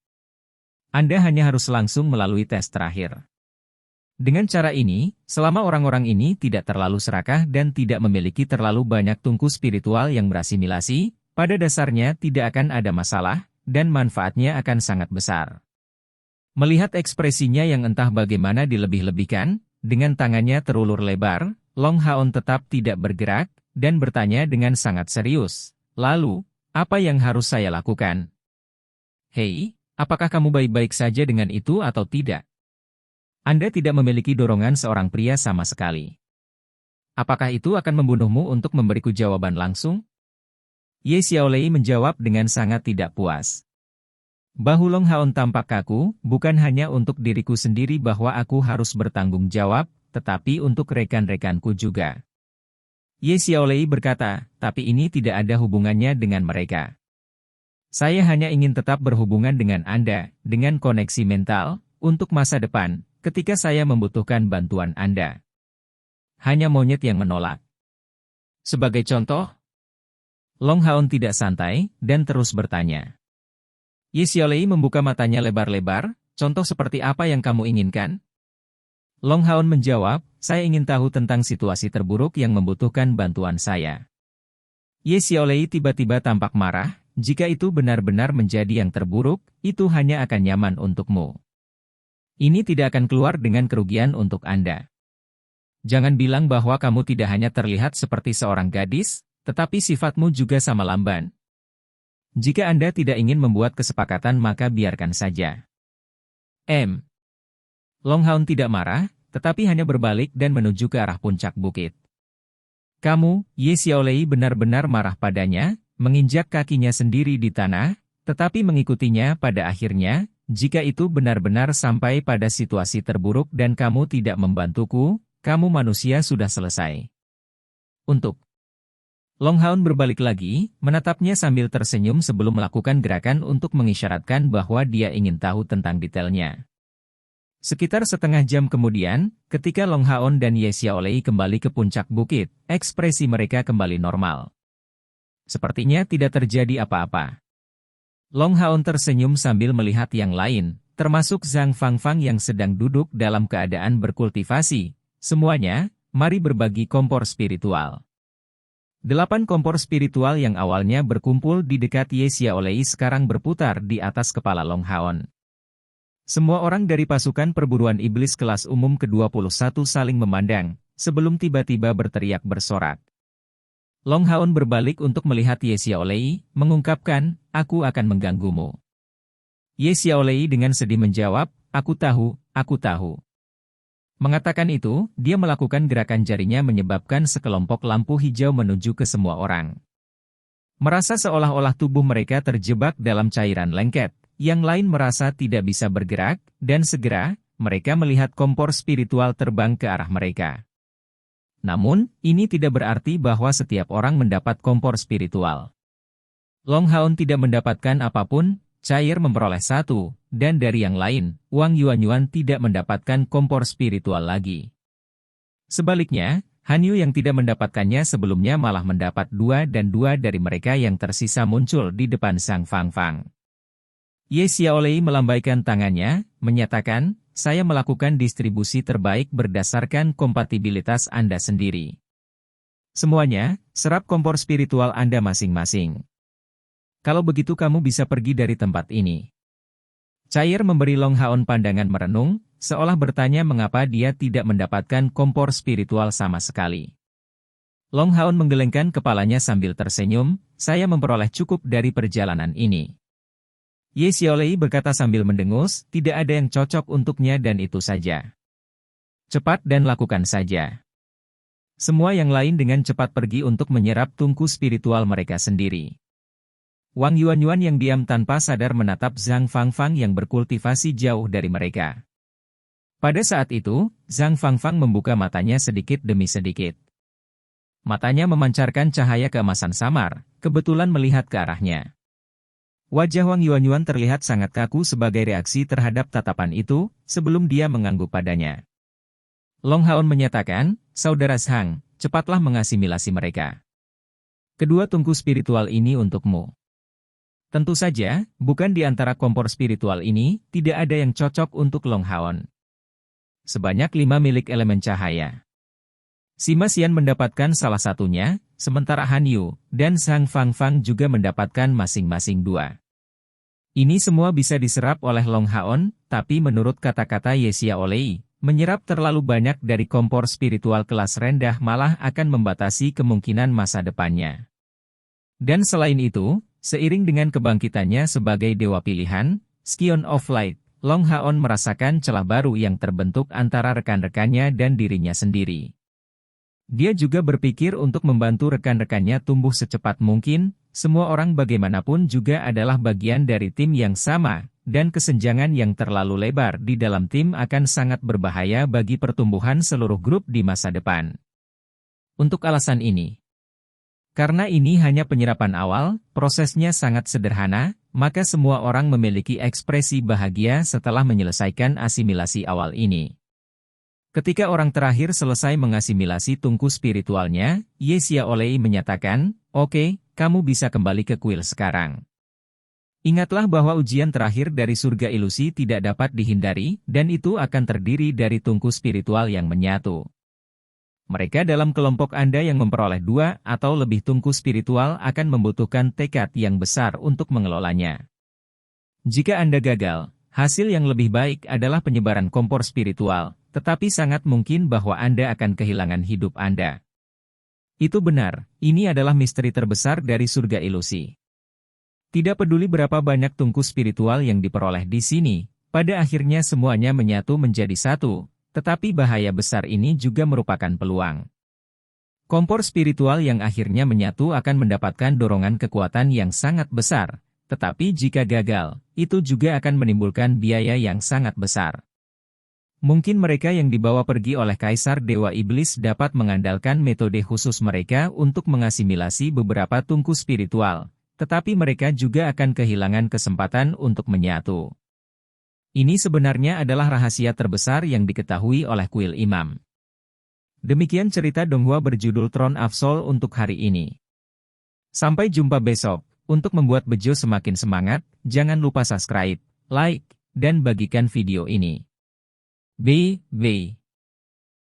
Anda hanya harus langsung melalui tes terakhir. Dengan cara ini, selama orang-orang ini tidak terlalu serakah dan tidak memiliki terlalu banyak tungku spiritual yang berasimilasi, pada dasarnya tidak akan ada masalah, dan manfaatnya akan sangat besar. Melihat ekspresinya yang entah bagaimana dilebih-lebihkan, dengan tangannya terulur lebar, Long Haon tetap tidak bergerak, dan bertanya dengan sangat serius, lalu, apa yang harus saya lakukan? Hei, apakah kamu baik-baik saja dengan itu atau tidak? Anda tidak memiliki dorongan seorang pria sama sekali. Apakah itu akan membunuhmu untuk memberiku jawaban langsung? Ye Xiaolei menjawab dengan sangat tidak puas. Bahu Long Haon tampak kaku, bukan hanya untuk diriku sendiri bahwa aku harus bertanggung jawab, tetapi untuk rekan-rekanku juga. Ye Xiaolei berkata, tapi ini tidak ada hubungannya dengan mereka. Saya hanya ingin tetap berhubungan dengan Anda, dengan koneksi mental, untuk masa depan, ketika saya membutuhkan bantuan Anda. Hanya monyet yang menolak. Sebagai contoh, Long Haon tidak santai, dan terus bertanya. Ye Xiaolei membuka matanya lebar-lebar, contoh seperti apa yang kamu inginkan? Long Haon menjawab, saya ingin tahu tentang situasi terburuk yang membutuhkan bantuan saya. Ye Xiaolei tiba-tiba tampak marah, jika itu benar-benar menjadi yang terburuk, itu hanya akan nyaman untukmu. Ini tidak akan keluar dengan kerugian untuk Anda. Jangan bilang bahwa kamu tidak hanya terlihat seperti seorang gadis, tetapi sifatmu juga sama lamban. Jika Anda tidak ingin membuat kesepakatan maka biarkan saja. Long Haon tidak marah, tetapi hanya berbalik dan menuju ke arah puncak bukit. Kamu, Ye Xiaolei benar-benar marah padanya, menginjak kakinya sendiri di tanah, tetapi mengikutinya pada akhirnya, jika itu benar-benar sampai pada situasi terburuk dan kamu tidak membantuku, kamu manusia sudah selesai. Long Haon berbalik lagi, menatapnya sambil tersenyum sebelum melakukan gerakan untuk mengisyaratkan bahwa dia ingin tahu tentang detailnya. Sekitar setengah jam kemudian, ketika Long Haon dan Ye Xiaolei kembali ke puncak bukit, ekspresi mereka kembali normal. Sepertinya tidak terjadi apa-apa. Long Haon tersenyum sambil melihat yang lain, termasuk Zhang Fangfang yang sedang duduk dalam keadaan berkultivasi. Semuanya, mari berbagi kompor spiritual. 8 kompor spiritual yang awalnya berkumpul di dekat Ye Xiaolei sekarang berputar di atas kepala Long Haon. Semua orang dari pasukan perburuan iblis kelas umum ke-21 saling memandang, sebelum tiba-tiba berteriak bersorak. Long Haon berbalik untuk melihat Ye Xiaolei, mengungkapkan, "Aku akan mengganggumu." Ye Xiaolei dengan sedih menjawab, aku tahu." Mengatakan itu, dia melakukan gerakan jarinya menyebabkan sekelompok lampu hijau menuju ke semua orang. Merasa seolah-olah tubuh mereka terjebak dalam cairan lengket, yang lain merasa tidak bisa bergerak, dan segera, mereka melihat kompor spiritual terbang ke arah mereka. Namun, ini tidak berarti bahwa setiap orang mendapat kompor spiritual. Long Haon tidak mendapatkan apapun, Cair memperoleh 1, dan dari yang lain, Wang Yuanyuan tidak mendapatkan kompor spiritual lagi. Sebaliknya, Han Yu yang tidak mendapatkannya sebelumnya malah mendapat 2 dan 2 dari mereka yang tersisa muncul di depan Zhang Fangfang. Ye Xiaolei melambaikan tangannya, menyatakan, saya melakukan distribusi terbaik berdasarkan kompatibilitas Anda sendiri. Semuanya, serap kompor spiritual Anda masing-masing. Kalau begitu kamu bisa pergi dari tempat ini. Cair memberi Long Haon pandangan merenung, seolah bertanya mengapa dia tidak mendapatkan kompor spiritual sama sekali. Long Haon menggelengkan kepalanya sambil tersenyum, saya memperoleh cukup dari perjalanan ini. Ye Xiaolei berkata sambil mendengus, tidak ada yang cocok untuknya dan itu saja. Cepat dan lakukan saja. Semua yang lain dengan cepat pergi untuk menyerap tungku spiritual mereka sendiri. Wang Yuanyuan yang diam tanpa sadar menatap Zhang Fangfang yang berkultivasi jauh dari mereka. Pada saat itu, Zhang Fangfang membuka matanya sedikit demi sedikit. Matanya memancarkan cahaya keemasan samar, kebetulan melihat ke arahnya. Wajah Wang Yuanyuan terlihat sangat kaku sebagai reaksi terhadap tatapan itu, sebelum dia mengangguk padanya. Long Haon menyatakan, saudara Zhang, cepatlah mengasimilasi mereka. Kedua tungku spiritual ini untukmu. Tentu saja, bukan di antara kompor spiritual ini, tidak ada yang cocok untuk Long Haon. Sebanyak 5 milik elemen cahaya. Sima Xian mendapatkan salah satunya, sementara Han Yu dan Zhang Fangfang juga mendapatkan masing-masing 2. Ini semua bisa diserap oleh Long Haon, tapi menurut kata-kata Ye Xiaolei, menyerap terlalu banyak dari kompor spiritual kelas rendah malah akan membatasi kemungkinan masa depannya. Dan selain itu, seiring dengan kebangkitannya sebagai dewa pilihan, Scion of Light, Long Haon merasakan celah baru yang terbentuk antara rekan-rekannya dan dirinya sendiri. Dia juga berpikir untuk membantu rekan-rekannya tumbuh secepat mungkin, semua orang bagaimanapun juga adalah bagian dari tim yang sama, dan kesenjangan yang terlalu lebar di dalam tim akan sangat berbahaya bagi pertumbuhan seluruh grup di masa depan. Untuk alasan ini, karena ini hanya penyerapan awal, prosesnya sangat sederhana, maka semua orang memiliki ekspresi bahagia setelah menyelesaikan asimilasi awal ini. Ketika orang terakhir selesai mengasimilasi tungku spiritualnya, Ye Xiaolei menyatakan, oke, kamu bisa kembali ke kuil sekarang. Ingatlah bahwa ujian terakhir dari surga ilusi tidak dapat dihindari, dan itu akan terdiri dari tungku spiritual yang menyatu. Mereka dalam kelompok Anda yang memperoleh 2 atau lebih tungku spiritual akan membutuhkan tekad yang besar untuk mengelolanya. Jika Anda gagal, hasil yang lebih baik adalah penyebaran kompor spiritual, tetapi sangat mungkin bahwa Anda akan kehilangan hidup Anda. Itu benar, ini adalah misteri terbesar dari surga ilusi. Tidak peduli berapa banyak tungku spiritual yang diperoleh di sini, pada akhirnya semuanya menyatu menjadi satu. Tetapi bahaya besar ini juga merupakan peluang. Kompor spiritual yang akhirnya menyatu akan mendapatkan dorongan kekuatan yang sangat besar, tetapi jika gagal, itu juga akan menimbulkan biaya yang sangat besar. Mungkin mereka yang dibawa pergi oleh Kaisar Dewa Iblis dapat mengandalkan metode khusus mereka untuk mengasimilasi beberapa tungku spiritual, tetapi mereka juga akan kehilangan kesempatan untuk menyatu. Ini sebenarnya adalah rahasia terbesar yang diketahui oleh kuil imam. Demikian cerita Donghua berjudul Throne of Soul untuk hari ini. Sampai jumpa besok. Untuk membuat Bejo semakin semangat, jangan lupa subscribe, like, dan bagikan video ini. B.